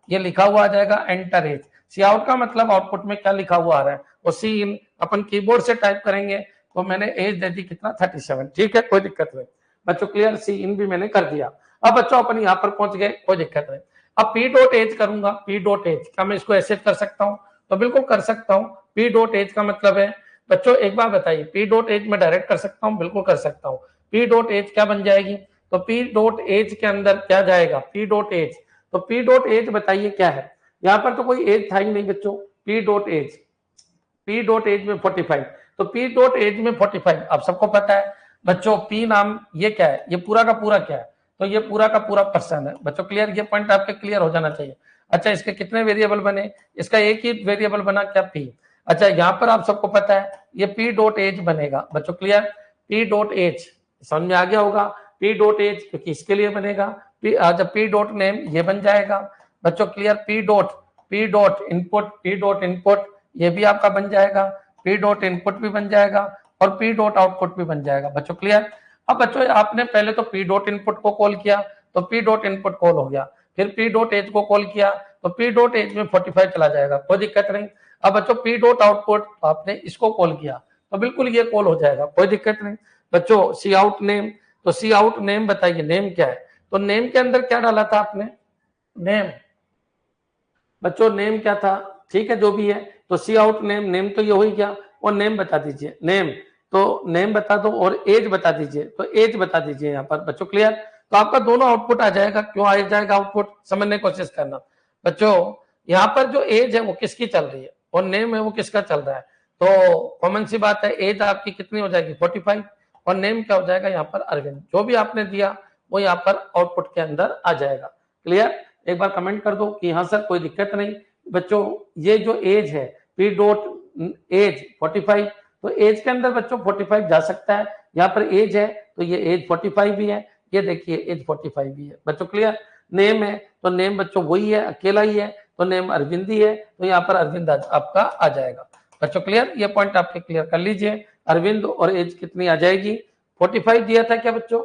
Speaker 1: ये लिखा हुआ आ जाएगा एंटर एज। सी आउट का मतलब आउटपुट में क्या लिखा हुआ आ रहा है, और सी इन अपन कीबोर्ड से टाइप करेंगे, तो मैंने एज दे दी कितना? 37, ठीक है, कोई दिक्कत नहीं बच्चों। क्लियर? सी इन भी मैंने कर दिया। अब बच्चों अपन यहाँ पर पहुंच गए, कोई दिक्कत नहीं। अब p डॉट एज करूंगा, p डॉट एज क्या मैं इसको ऐसे कर सकता हूँ? तो बिल्कुल कर सकता हूँ। p डॉट एज का मतलब है बच्चों, एक बार बताइए, p डॉट एज में डायरेक्ट कर सकता हूँ? बिल्कुल कर सकता हूँ। p डॉट एज क्या बन जाएगी? तो p डॉट एज के अंदर क्या जाएगा? p dot age. तो p डॉट एज बताइए क्या है? यहाँ पर तो कोई एज था ही नहीं बच्चों। p डॉट एज में 45, तो p डॉट एज में 45 आप सबको पता है बच्चों। p नाम ये क्या है? ये पूरा का पूरा क्या है? तो ये पूरा का पूरा पर्सन है बच्चों। क्लियर? ये पॉइंट आपके क्लियर हो जाना चाहिए। अच्छा इसके कितने वेरिएबल बने? इसका एक ही वेरिएबल बना क्या? p। अच्छा यहाँ पर आप सबको पता है ये p डॉट एज बनेगा बच्चों। क्लियर? p डॉट एज समझ में आ गया होगा। p डॉट एज क्योंकि इसके लिए बनेगा। जब p डॉट नेम ये बन जाएगा बच्चों। क्लियर? p डॉट इनपुट ये भी आपका बन जाएगा, p डॉट इनपुट भी बन जाएगा और p डॉट आउटपुट भी बन जाएगा बच्चों। क्लियर? अब बच्चों आपने पहले तो p डॉट इनपुट को कॉल किया तो p डॉट इनपुट कॉल हो गया, फिर p डॉट एज को कॉल किया तो p डॉट एज में 45 चला जाएगा, कोई दिक्कत नहीं। अब बच्चों p डॉट आउटपुट आपने इसको कॉल किया तो बिल्कुल ये कॉल हो जाएगा, कोई दिक्कत नहीं बच्चों। सी आउट नेम, तो सी आउट नेम बताइए नेम क्या है? तो नेम के अंदर क्या डाला था आपने? नेम बच्चों, नेम क्या था? ठीक है जो भी है, तो सी आउट नेम तो ये हो ही गया, और नेम बता दीजिए नेम, तो नेम बता दो और एज बता दीजिए, तो एज बता दीजिए यहाँ पर बच्चों। क्लियर? तो आपका दोनों आउटपुट आ जाएगा। क्यों आ जाएगा आउटपुट? समझने की कोशिश करना बच्चों। यहाँ पर जो एज है वो किसकी चल रही है और नेम है वो किसका चल रहा है? तो कॉमन सी बात है, एज आपकी कितनी हो जाएगी 45 और नेम क्या हो जाएगा यहाँ पर अरविंद। जो भी आपने दिया वो यहाँ पर आउटपुट के अंदर आ जाएगा। क्लियर? एक बार कमेंट कर दो कि हाँ सर कोई दिक्कत नहीं। बच्चों ये जो एज है पी डॉट एज 45, तो एज के अंदर बच्चों 45 जा सकता है। यहाँ पर एज है तो ये एज 45 भी है, ये देखिए एज 45 भी है बच्चों। क्लियर? नेम है तो नेम बच्चों वही है, अकेला ही है, तो नेम अरविंद ही है, तो यहाँ पर अरविंद आपका आ जाएगा बच्चों। क्लियर? ये पॉइंट आपके क्लियर कर लीजिए। अरविंद और एज कितनी आ जाएगी 45 दिया था क्या बच्चों?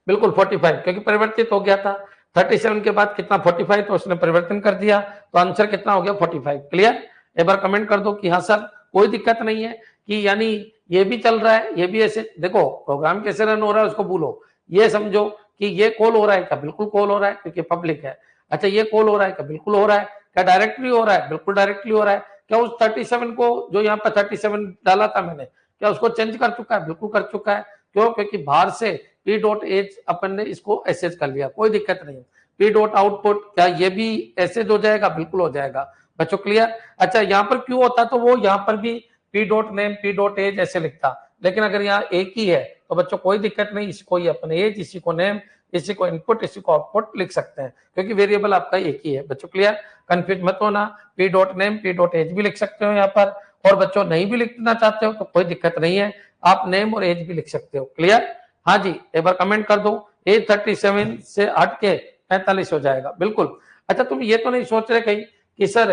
Speaker 1: बिल्कुल 45, क्योंकि परिवर्तित हो गया था 37 के बाद कितना 45, तो उसने परिवर्तन कर दिया, तो आंसर कितना हो गया 45। क्लियर? एक बार कमेंट कर दो कि हाँ सर कोई दिक्कत नहीं है, कि यानी ये भी चल रहा है ये भी ऐसे। देखो प्रोग्राम कैसे रन हो रहा है उसको भूलो, ये समझो कि ये कॉल हो रहा है क्या? बिल्कुल कॉल हो रहा है क्योंकि पब्लिक है। अच्छा ये कॉल हो रहा है क्या? बिल्कुल हो रहा है। क्या डायरेक्टली हो रहा है? बिल्कुल डायरेक्टली हो रहा है। क्या उस 37 को जो यहाँ पर 37 डाला था मैंने, क्या उसको चेंज कर चुका है? बिल्कुल कर चुका है। क्यों? क्योंकि बाहर से पी डॉट एज अपन ने इसको एसेज कर लिया, कोई दिक्कत नहीं। पी डॉट आउटपुट क्या ये भी एसेज हो जाएगा? बिल्कुल हो जाएगा बच्चों। क्लियर? अच्छा यहाँ पर क्यों होता, तो वो यहाँ पर भी p dot name p dot age ऐसे लिखता, लेकिन अगर यहाँ एक ही है तो बच्चों कोई दिक्कत नहीं, इसको ही अपन एज, इसी को नेम, इसी को इनपुट, इसी को आउटपुट लिख सकते हैं, क्योंकि वेरिएबल आपका एक ही है बच्चों। क्लियर? कंफ्यूज मत होना, p dot name p dot age भी लिख सकते हो यहाँ पर, और बच्चों नहीं भी लिखना चाहते हो तो कोई दिक्कत नहीं है, आप नेम और एज भी लिख सकते हो। क्लियर? हाँ जी, एक बार कमेंट कर दो, एज 37 से हट के 45 हो जाएगा। बिल्कुल। अच्छा तुम ये तो नहीं सोच रहे कहीं कि सर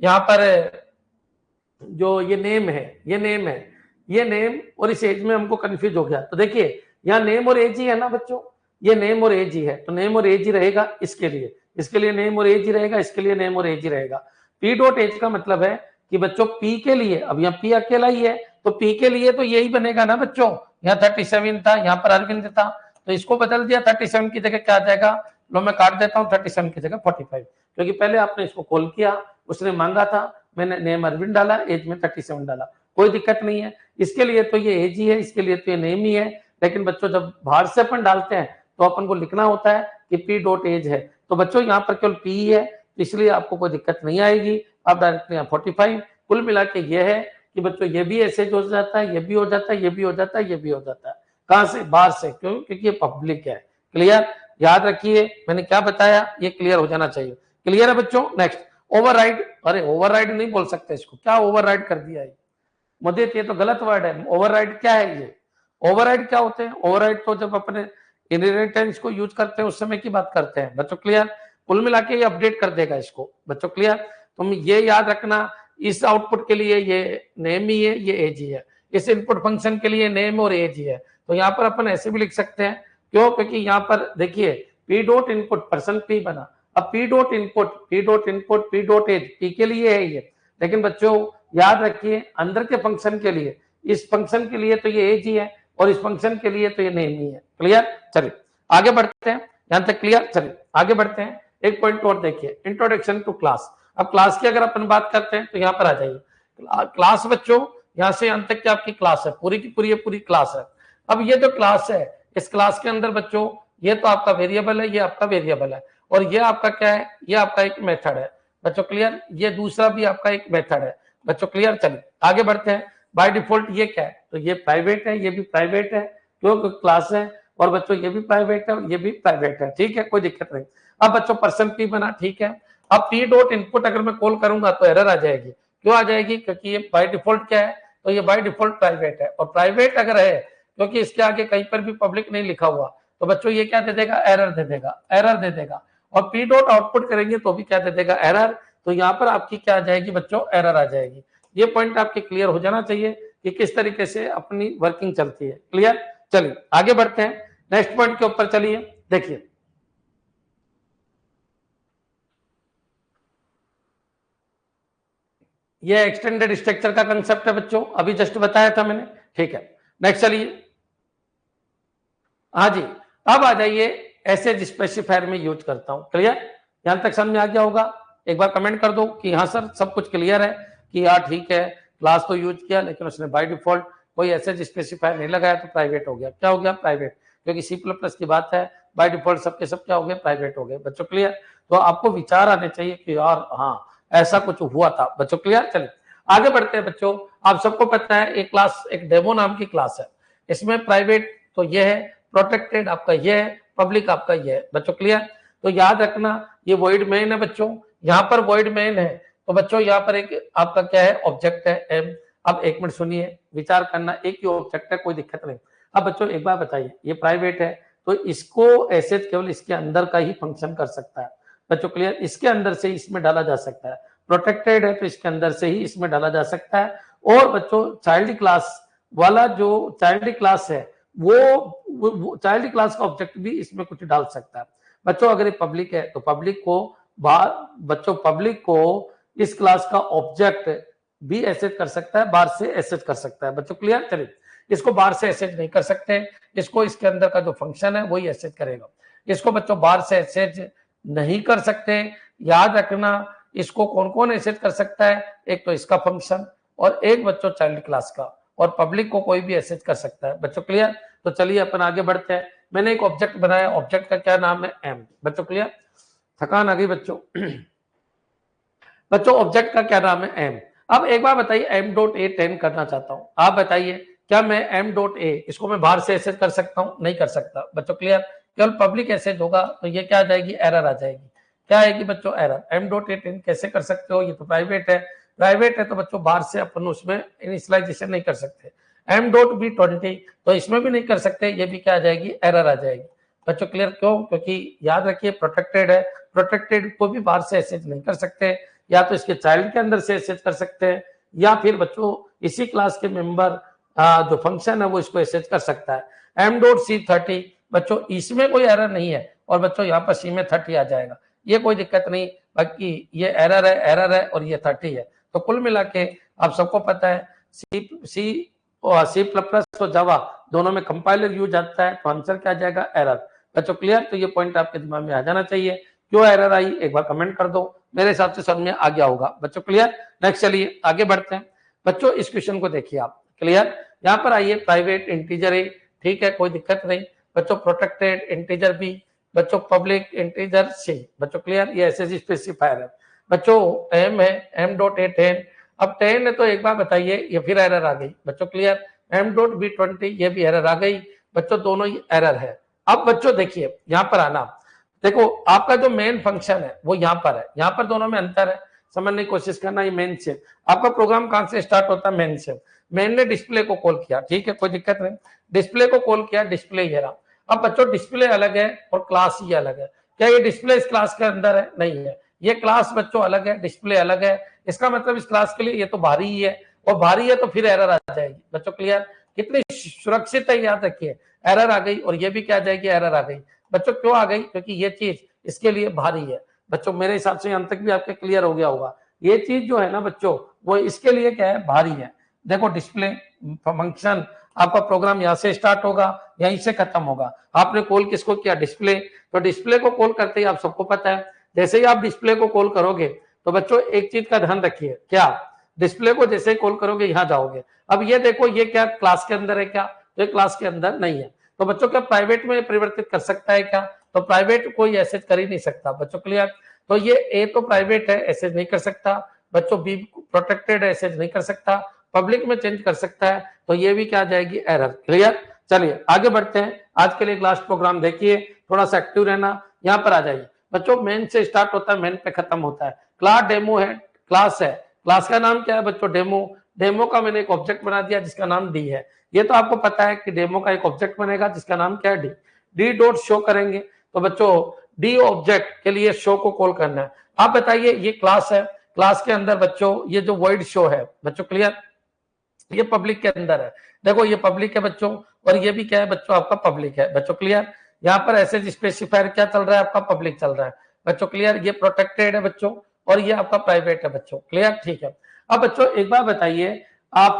Speaker 1: यहाँ पर जो ये नेम है, ये नेम है, ये नेम और इस एज में हमको कंफ्यूज हो गया, तो देखिए यहाँ नेम और एज ही है ना बच्चों, ये नेम और एज ही है, तो नेम और एज ही रहेगा इसके लिए, इसके लिए नेम और एज ही रहेगा, इसके लिए नेम और एज ही रहेगा। पी डॉट एज का मतलब है कि बच्चों पी के लिए, अब यहाँ पी अकेला ही है तो पी के लिए तो यही बनेगा ना बच्चों। यहाँ 37 था, यहाँ पर अरविंद था, तो इसको बदल दिया, 37 की जगह क्या आ जाएगा, लो मैं काट देता हूँ, 37 की जगह 45, क्योंकि पहले आपने इसको कॉल किया, उसने मांगा था, मैंने नेम अरविंद डाला, एज में 37 डाला, कोई दिक्कत नहीं है। इसके लिए तो ये एज ही है, इसके लिए तो ये नेम ही है, लेकिन बच्चों जब बाहर से अपन डालते हैं तो अपन को लिखना होता है कि पी डॉट एज है, तो बच्चों यहाँ पर केवल पी है, इसलिए आपको कोई दिक्कत नहीं आएगी, आप डायरेक्टली यहाँ 45। कुल मिला के ये है कि बच्चों ये भी ऐसे हो जाता है, ये भी हो जाता है, ये भी हो जाता है, ये भी हो जाता है, कहां से? बाहर से। क्यों? क्योंकि ये पब्लिक है। क्लियर? याद रखिए मैंने क्या बताया, ये क्लियर हो जाना चाहिए। क्लियर है बच्चों? नेक्स्ट ओवरराइड, अरे ओवरराइड नहीं बोल सकते इसको, क्या ओवरराइड कर दिया है मुझे, ये तो गलत वर्ड है। ओवरराइड क्या है ये? ओवरराइड क्या होते हैं? ओवरराइड तो जब अपने इनहेरिटेंस को यूज करते हैं उस समय की बात करते हैं बच्चों। क्लियर? कुल मिला के ये अपडेट कर देगा इसको बच्चों। क्लियर? तुम ये याद रखना, इस आउटपुट के लिए ये नेम ही है, ये एज ही है, इस इनपुट फंक्शन के लिए नेम और एज ही है, तो यहाँ पर अपन ऐसे भी लिख सकते हैं। क्यों? क्योंकि यहाँ पर देखिए p dot input person p बना, अब p dot input p dot input p dot age p के लिए है ये, लेकिन बच्चों याद रखिए अंदर के फंक्शन के लिए, इस फंक्शन के लिए तो ये एज ही है और इस फंक्शन के लिए तो ये नेम ही है। क्लियर? चलिए आगे बढ़ते हैं, यहां तक क्लियर? चलिए आगे बढ़ते हैं, एक पॉइंट और देखिए, इंट्रोडक्शन टू क्लास। अब क्लास की अगर अपन बात करते हैं तो यहाँ पर आ जाइए, क्लास बच्चों यहाँ से अंत तक की आपकी क्लास है, पूरी की पूरी क्लास है। अब ये जो क्लास है, इस क्लास के अंदर बच्चों ये तो आपका वेरिएबल है, ये आपका वेरिएबल है, और ये आपका क्या है, ये आपका एक मेथड है बच्चों। क्लियर? ये दूसरा भी आपका एक मेथड है बच्चों। क्लियर? चलिए आगे बढ़ते हैं। बाय डिफॉल्ट ये क्या है, तो ये प्राइवेट है, ये भी प्राइवेट है, क्योंकि क्लास है, और बच्चों ये भी प्राइवेट है और ये भी प्राइवेट है, ठीक है, कोई दिक्कत नहीं। अब बच्चों पर्सन पी बना, ठीक है। अब पी डॉट इनपुट अगर मैं कॉल करूंगा तो एरर आ जाएगी, क्यों आ जाएगी? क्योंकि ये बाय डिफॉल्ट क्या है, तो ये बाय डिफॉल्ट प्राइवेट है, और प्राइवेट अगर है क्योंकि इसके आगे कहीं पर भी पब्लिक नहीं लिखा हुआ, तो बच्चों ये क्या दे देगा, एरर दे देगा, एरर दे देगा। और पी डॉट आउटपुट करेंगे तो भी क्या दे देगा, एरर, तो यहाँ पर आपकी क्या आ जाएगी बच्चों, एरर आ जाएगी। ये पॉइंट आपके क्लियर हो जाना चाहिए कि किस तरीके से अपनी वर्किंग चलती है। क्लियर? चलिए आगे बढ़ते हैं, नेक्स्ट पॉइंट के ऊपर चलिए। देखिए ये एक्सटेंडेड स्ट्रक्चर का कंसेप्ट है बच्चों, अभी जस्ट बताया था मैंने, ठीक है। नेक्स्ट चलिए, हाँ जी, अब आ जाइए एसेज स्पेसिफायर में यूज करता हूं। क्लियर? यहां तक समझ में आ गया होगा? एक बार कमेंट कर दो कि हाँ सर सब कुछ क्लियर है, कि हाँ ठीक है, क्लास तो यूज किया लेकिन उसने बाय डिफॉल्ट कोई एसेज स्पेसिफायर नहीं लगाया तो प्राइवेट हो गया। क्या हो गया? प्राइवेट, क्योंकि सी प्लस प्लस की बात है, बाय डिफॉल्ट सबके सब क्या हो गए, प्राइवेट हो गए बच्चों। क्लियर? तो आपको विचार आने चाहिए कि यार हाँ ऐसा कुछ हुआ था बच्चों। क्लियर? चलिए आगे बढ़ते हैं बच्चों। आप सबको पता है एक क्लास, एक डेमो नाम की क्लास है, इसमें प्राइवेट तो ये है, प्रोटेक्टेड आपका ये है, पब्लिक आपका ये है बच्चों। क्लियर? तो याद रखना ये वॉइड मेन है बच्चों, यहाँ पर वॉइड मेन है तो बच्चों यहाँ पर एक आपका क्या है, ऑब्जेक्ट है एम। अब एक मिनट सुनिए, विचार करना, एक ही ऑब्जेक्ट है, कोई दिक्कत नहीं। अब बच्चों एक बार बताइए, ये प्राइवेट है तो इसको ऐसे केवल इसके अंदर का ही फंक्शन कर सकता है बच्चों। क्लियर? इसके अंदर से इसमें डाला जा सकता है। प्रोटेक्टेड है तो इसके अंदर से ही इसमें डाला जा सकता है। और बच्चों चाइल्ड क्लास वाला जो चाइल्ड क्लास है वो चाइल्ड क्लास का ऑब्जेक्ट भी इसमें कुछ डाल सकता है बच्चों। अगर ये पब्लिक है तो पब्लिक को बच्चों पब्लिक को इस क्लास का ऑब्जेक्ट भी एसेज कर सकता है, बाहर से एसेज कर सकता है बच्चों। क्लियर? चलिए, इसको बाहर से एसेज नहीं कर सकते, इसको इसके अंदर का जो फंक्शन है वही एसेज करेगा। इसको बच्चों बाहर से एसेज नहीं कर सकते। याद रखना इसको कौन कौन एसेज कर सकता है, एक तो इसका फंक्शन और एक बच्चों चाइल्ड क्लास का, और पब्लिक को कोई भी एसेज कर सकता है बच्चों। क्लियर? तो चलिए अपन आगे बढ़ते हैं। मैंने एक ऑब्जेक्ट बनाया, ऑब्जेक्ट का क्या नाम है, एम बच्चों। क्लियर? थकान आ गई बच्चों। बच्चों ऑब्जेक्ट का क्या नाम है, एम। अब एक बार बताइए एम डॉट ए 10 करना चाहता हूं, आप बताइए क्या मैं एम डॉट ए इसको मैं बाहर से एसेज कर सकता हूं? नहीं कर सकता बच्चों। क्लियर? केवल पब्लिक एसेज होगा तो ये क्या आ जाएगी, एरर आ जाएगी। क्या आएगी बच्चों, एरर। एम डॉट ए 10 कैसे कर सकते हो, ये तो प्राइवेट है, प्राइवेट है तो बच्चों बाहर से अपन उसमें इनिशियलाइजेशन नहीं कर सकते। एम डॉट बी 20 तो इसमें भी नहीं कर सकते, ये भी क्या आ जाएगी, एरर आ जाएगी बच्चों। क्लियर? क्यों? क्योंकि याद रखिए प्रोटेक्टेड है, प्रोटेक्टेड को भी बाहर से एसेज नहीं कर सकते, या तो इसके चाइल्ड के अंदर से एसेज कर सकते हैं, या फिर बच्चों इसी क्लास के मेंबर जो फंक्शन है वो इसको एसेज कर सकता है। एम डॉट सी 30 बच्चों इसमें कोई एरर नहीं है, और बच्चों यहाँ पर सी में 30 आ जाएगा, ये कोई दिक्कत नहीं। बाकी ये एरर है और ये 30 है। तो कुल मिला के आप सबको पता है सी प्लस प्लस और जावा दोनों में कंपाइलर यूज आता है, तो आंसर क्या आ जाएगा, एरर बच्चों। क्लियर? तो ये पॉइंट आपके दिमाग में आ जाना चाहिए। क्यों एरर आई एक बार कमेंट कर दो, मेरे हिसाब से समझ में आ गया होगा बच्चों। क्लियर? नेक्स्ट चलिए आगे बढ़ते हैं बच्चों। इस क्वेश्चन को देखिए आप। क्लियर? यहाँ पर आइए, प्राइवेट इंटीजर है, ठीक है, कोई दिक्कत नहीं बच्चों। प्रोटेक्टेड इंटीजर बी बच्चों, पब्लिक इंटीजर सी बच्चों। क्लियर? ये ऐसे स्पेसिफायर है बच्चों। एम है, एम डॉट ए 10। अब 10 है तो एक बार बताइए, ये फिर एरर आ गई बच्चों। क्लियर? एम डॉट बी 20 ये भी एरर आ गई बच्चों, दोनों ही एरर है। अब बच्चों देखिए यहाँ पर आना, देखो आपका जो मेन फंक्शन है वो यहाँ पर है, यहाँ पर दोनों में अंतर है, समझने की कोशिश करना। ये मेन से आपका प्रोग्राम कहां से स्टार्ट होता है, मेन से। मेन ने डिस्प्ले को कॉल किया, ठीक है, कोई दिक्कत नहीं, डिस्प्ले को कॉल किया, डिस्प्ले ये रहा। अब बच्चों डिस्प्ले अलग है और क्लास ही अलग है। क्या ये डिस्प्ले इस क्लास के अंदर है? नहीं है, ये क्लास बच्चों अलग है, डिस्प्ले अलग है। इसका मतलब इस क्लास के लिए ये तो बाहरी ही है, और बाहरी है तो फिर एरर आ जाएगी बच्चों। क्लियर? कितनी सुरक्षित है, याद रखिए। एरर आ गई और ये भी क्या आ जाएगी, एरर आ गई बच्चों। क्यों आ गई? क्योंकि ये चीज इसके लिए भारी है बच्चों। मेरे हिसाब से अंत तक भी आपके क्लियर हो गया होगा। ये चीज जो है ना बच्चों, वो इसके लिए क्या है, भारी है। देखो डिस्प्ले फंक्शन, आपका प्रोग्राम यहाँ से स्टार्ट होगा, यहीं से खत्म होगा। आपने कॉल किसको किया, डिस्प्ले। तो डिस्प्ले को कॉल करते ही आप सबको पता है, जैसे ही आप डिस्प्ले को कॉल करोगे तो बच्चों एक चीज का ध्यान रखिए, क्या डिस्प्ले को जैसे ही कॉल करोगे यहाँ जाओगे। अब ये देखो, ये क्या क्लास के अंदर है क्या, तो ये क्लास के अंदर नहीं है। तो बच्चों क्या प्राइवेट में परिवर्तित कर सकता है क्या, तो प्राइवेट कोई एसेज कर ही नहीं सकता बच्चों। क्लियर? तो ये ए तो प्राइवेट है, एसेज नहीं कर सकता बच्चों। बी प्रोटेक्टेड है, एसेज नहीं कर सकता। पब्लिक में चेंज कर सकता है, तो ये भी क्या आ जाएगी, एरर। क्लियर? चलिए आगे बढ़ते हैं। आज के लिए लास्ट प्रोग्राम देखिए, थोड़ा सा एक्टिव रहना। यहाँ पर आ जाइए बच्चों, मेन से स्टार्ट होता है, मेन पे खत्म होता है। क्लास डेमो है, क्लास है, क्लास का नाम क्या है बच्चों, डेमो। डेमो का मैंने एक ऑब्जेक्ट बना दिया जिसका नाम डी है। ये तो आपको पता है कि डेमो का एक ऑब्जेक्ट बनेगा जिसका नाम क्या है, डी। डी डॉट शो करेंगे तो बच्चों डी ऑब्जेक्ट के लिए शो को कॉल करना है। आप बताइए, ये क्लास है, क्लास के अंदर बच्चों ये जो वॉइड शो है बच्चों। क्लियर? ये पब्लिक के अंदर है, देखो ये पब्लिक है बच्चों, और ये भी क्या है बच्चों, आपका पब्लिक है बच्चों। क्लियर? यहाँ पर ऐसे स्पेसिफायर क्या चल रहा है, आपका पब्लिक चल रहा है बच्चों। क्लियर? ये प्रोटेक्टेड है बच्चों, और ये आपका प्राइवेट है बच्चों। क्लियर? ठीक है। अब बच्चों एक बार बताइए, आप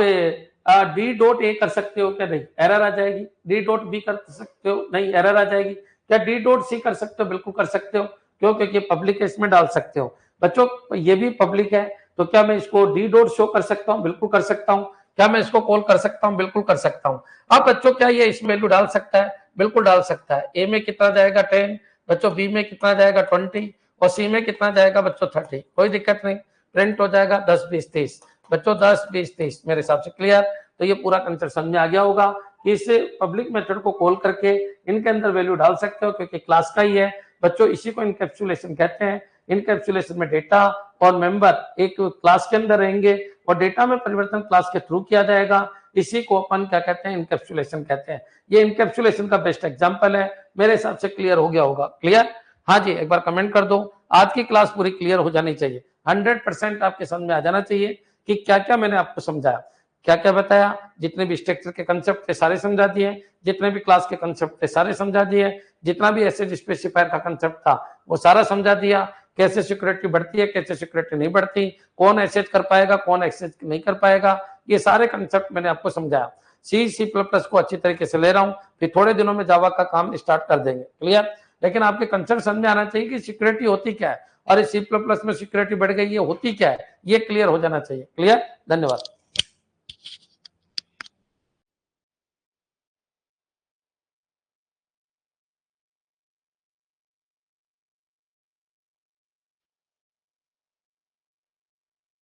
Speaker 1: डी डॉट ए कर सकते हो क्या, नहीं, एरर आ जाएगी। डी डॉट बी कर सकते हो, नहीं, एरर आ जाएगी। क्या डी डॉट सी कर सकते हो, बिल्कुल कर सकते हो। क्यों? क्योंकि पब्लिक है, इसमें डाल सकते हो बच्चों। ये भी पब्लिक है, तो क्या मैं इसको डी डॉट शो कर सकता हूँ, बिल्कुल कर सकता हूँ। क्या मैं इसको कॉल कर सकता हूँ, बिल्कुल कर सकता हूँ। अब बच्चों क्या ये इस वैल्यू डाल सकता है, बिल्कुल डाल सकता है। ए में कितना जाएगा, 10 बच्चों, बी में कितना जाएगा, 20, और सी में कितना जाएगा बच्चों, 30। कोई दिक्कत नहीं, प्रिंट हो जाएगा 10, 20, 30 बच्चों 10, 20, 30 मेरे हिसाब से क्लियर। तो ये पूरा कंसेप्ट समझ में आ गया होगा कि इस पब्लिक मेथड को कॉल करके इनके अंदर वैल्यू डाल सकते हो, क्योंकि क्लास का ही है बच्चों। इसी को इनकैप्सुलेशन कहते हैं। इनकैप्सुलेशन में डेटा और मेंबर एक क्लास के अंदर रहेंगे और डेटा में परिवर्तन क्लास के थ्रू किया जाएगा। इसी को अपन क्या कहते हैं, इनकैप्सुलेशन कहते हैं। ये इनकैप्सुलेशन का बेस्ट एग्जांपल है। मेरे हिसाब से क्लियर हो गया होगा। क्लियर? हाँ जी, एक बार कमेंट कर दो। आज की क्लास पूरी क्लियर हो जानी चाहिए। 100% आपके समझ में आ जाना चाहिए कि क्या क्या मैंने आपको समझाया, क्या क्या बताया। जितने भी स्ट्रक्चर के कंसेप्ट थे सारे समझा दिए, जितने भी क्लास के कंसेप्ट थे सारे समझा दिए, जितना भी एसेज स्पेसिफायर का कंसेप्ट था वो सारा समझा दिया। कैसे सिक्योरिटी बढ़ती है, कैसे सिक्योरिटी नहीं बढ़ती, कौन एसेज कर पाएगा, कौन एसेज नहीं कर पाएगा, ये सारे कंसेप्ट मैंने आपको समझाया। C++ को अच्छी तरीके से ले रहा हूँ, फिर थोड़े दिनों में जावा का काम स्टार्ट कर देंगे। क्लियर? लेकिन आपके कंसेप्ट समझ में आना चाहिए कि सिक्योरिटी होती क्या है और इस C++ में सिक्योरिटी बढ़ गई, ये होती क्या है, ये क्लियर हो जाना चाहिए। क्लियर? धन्यवाद।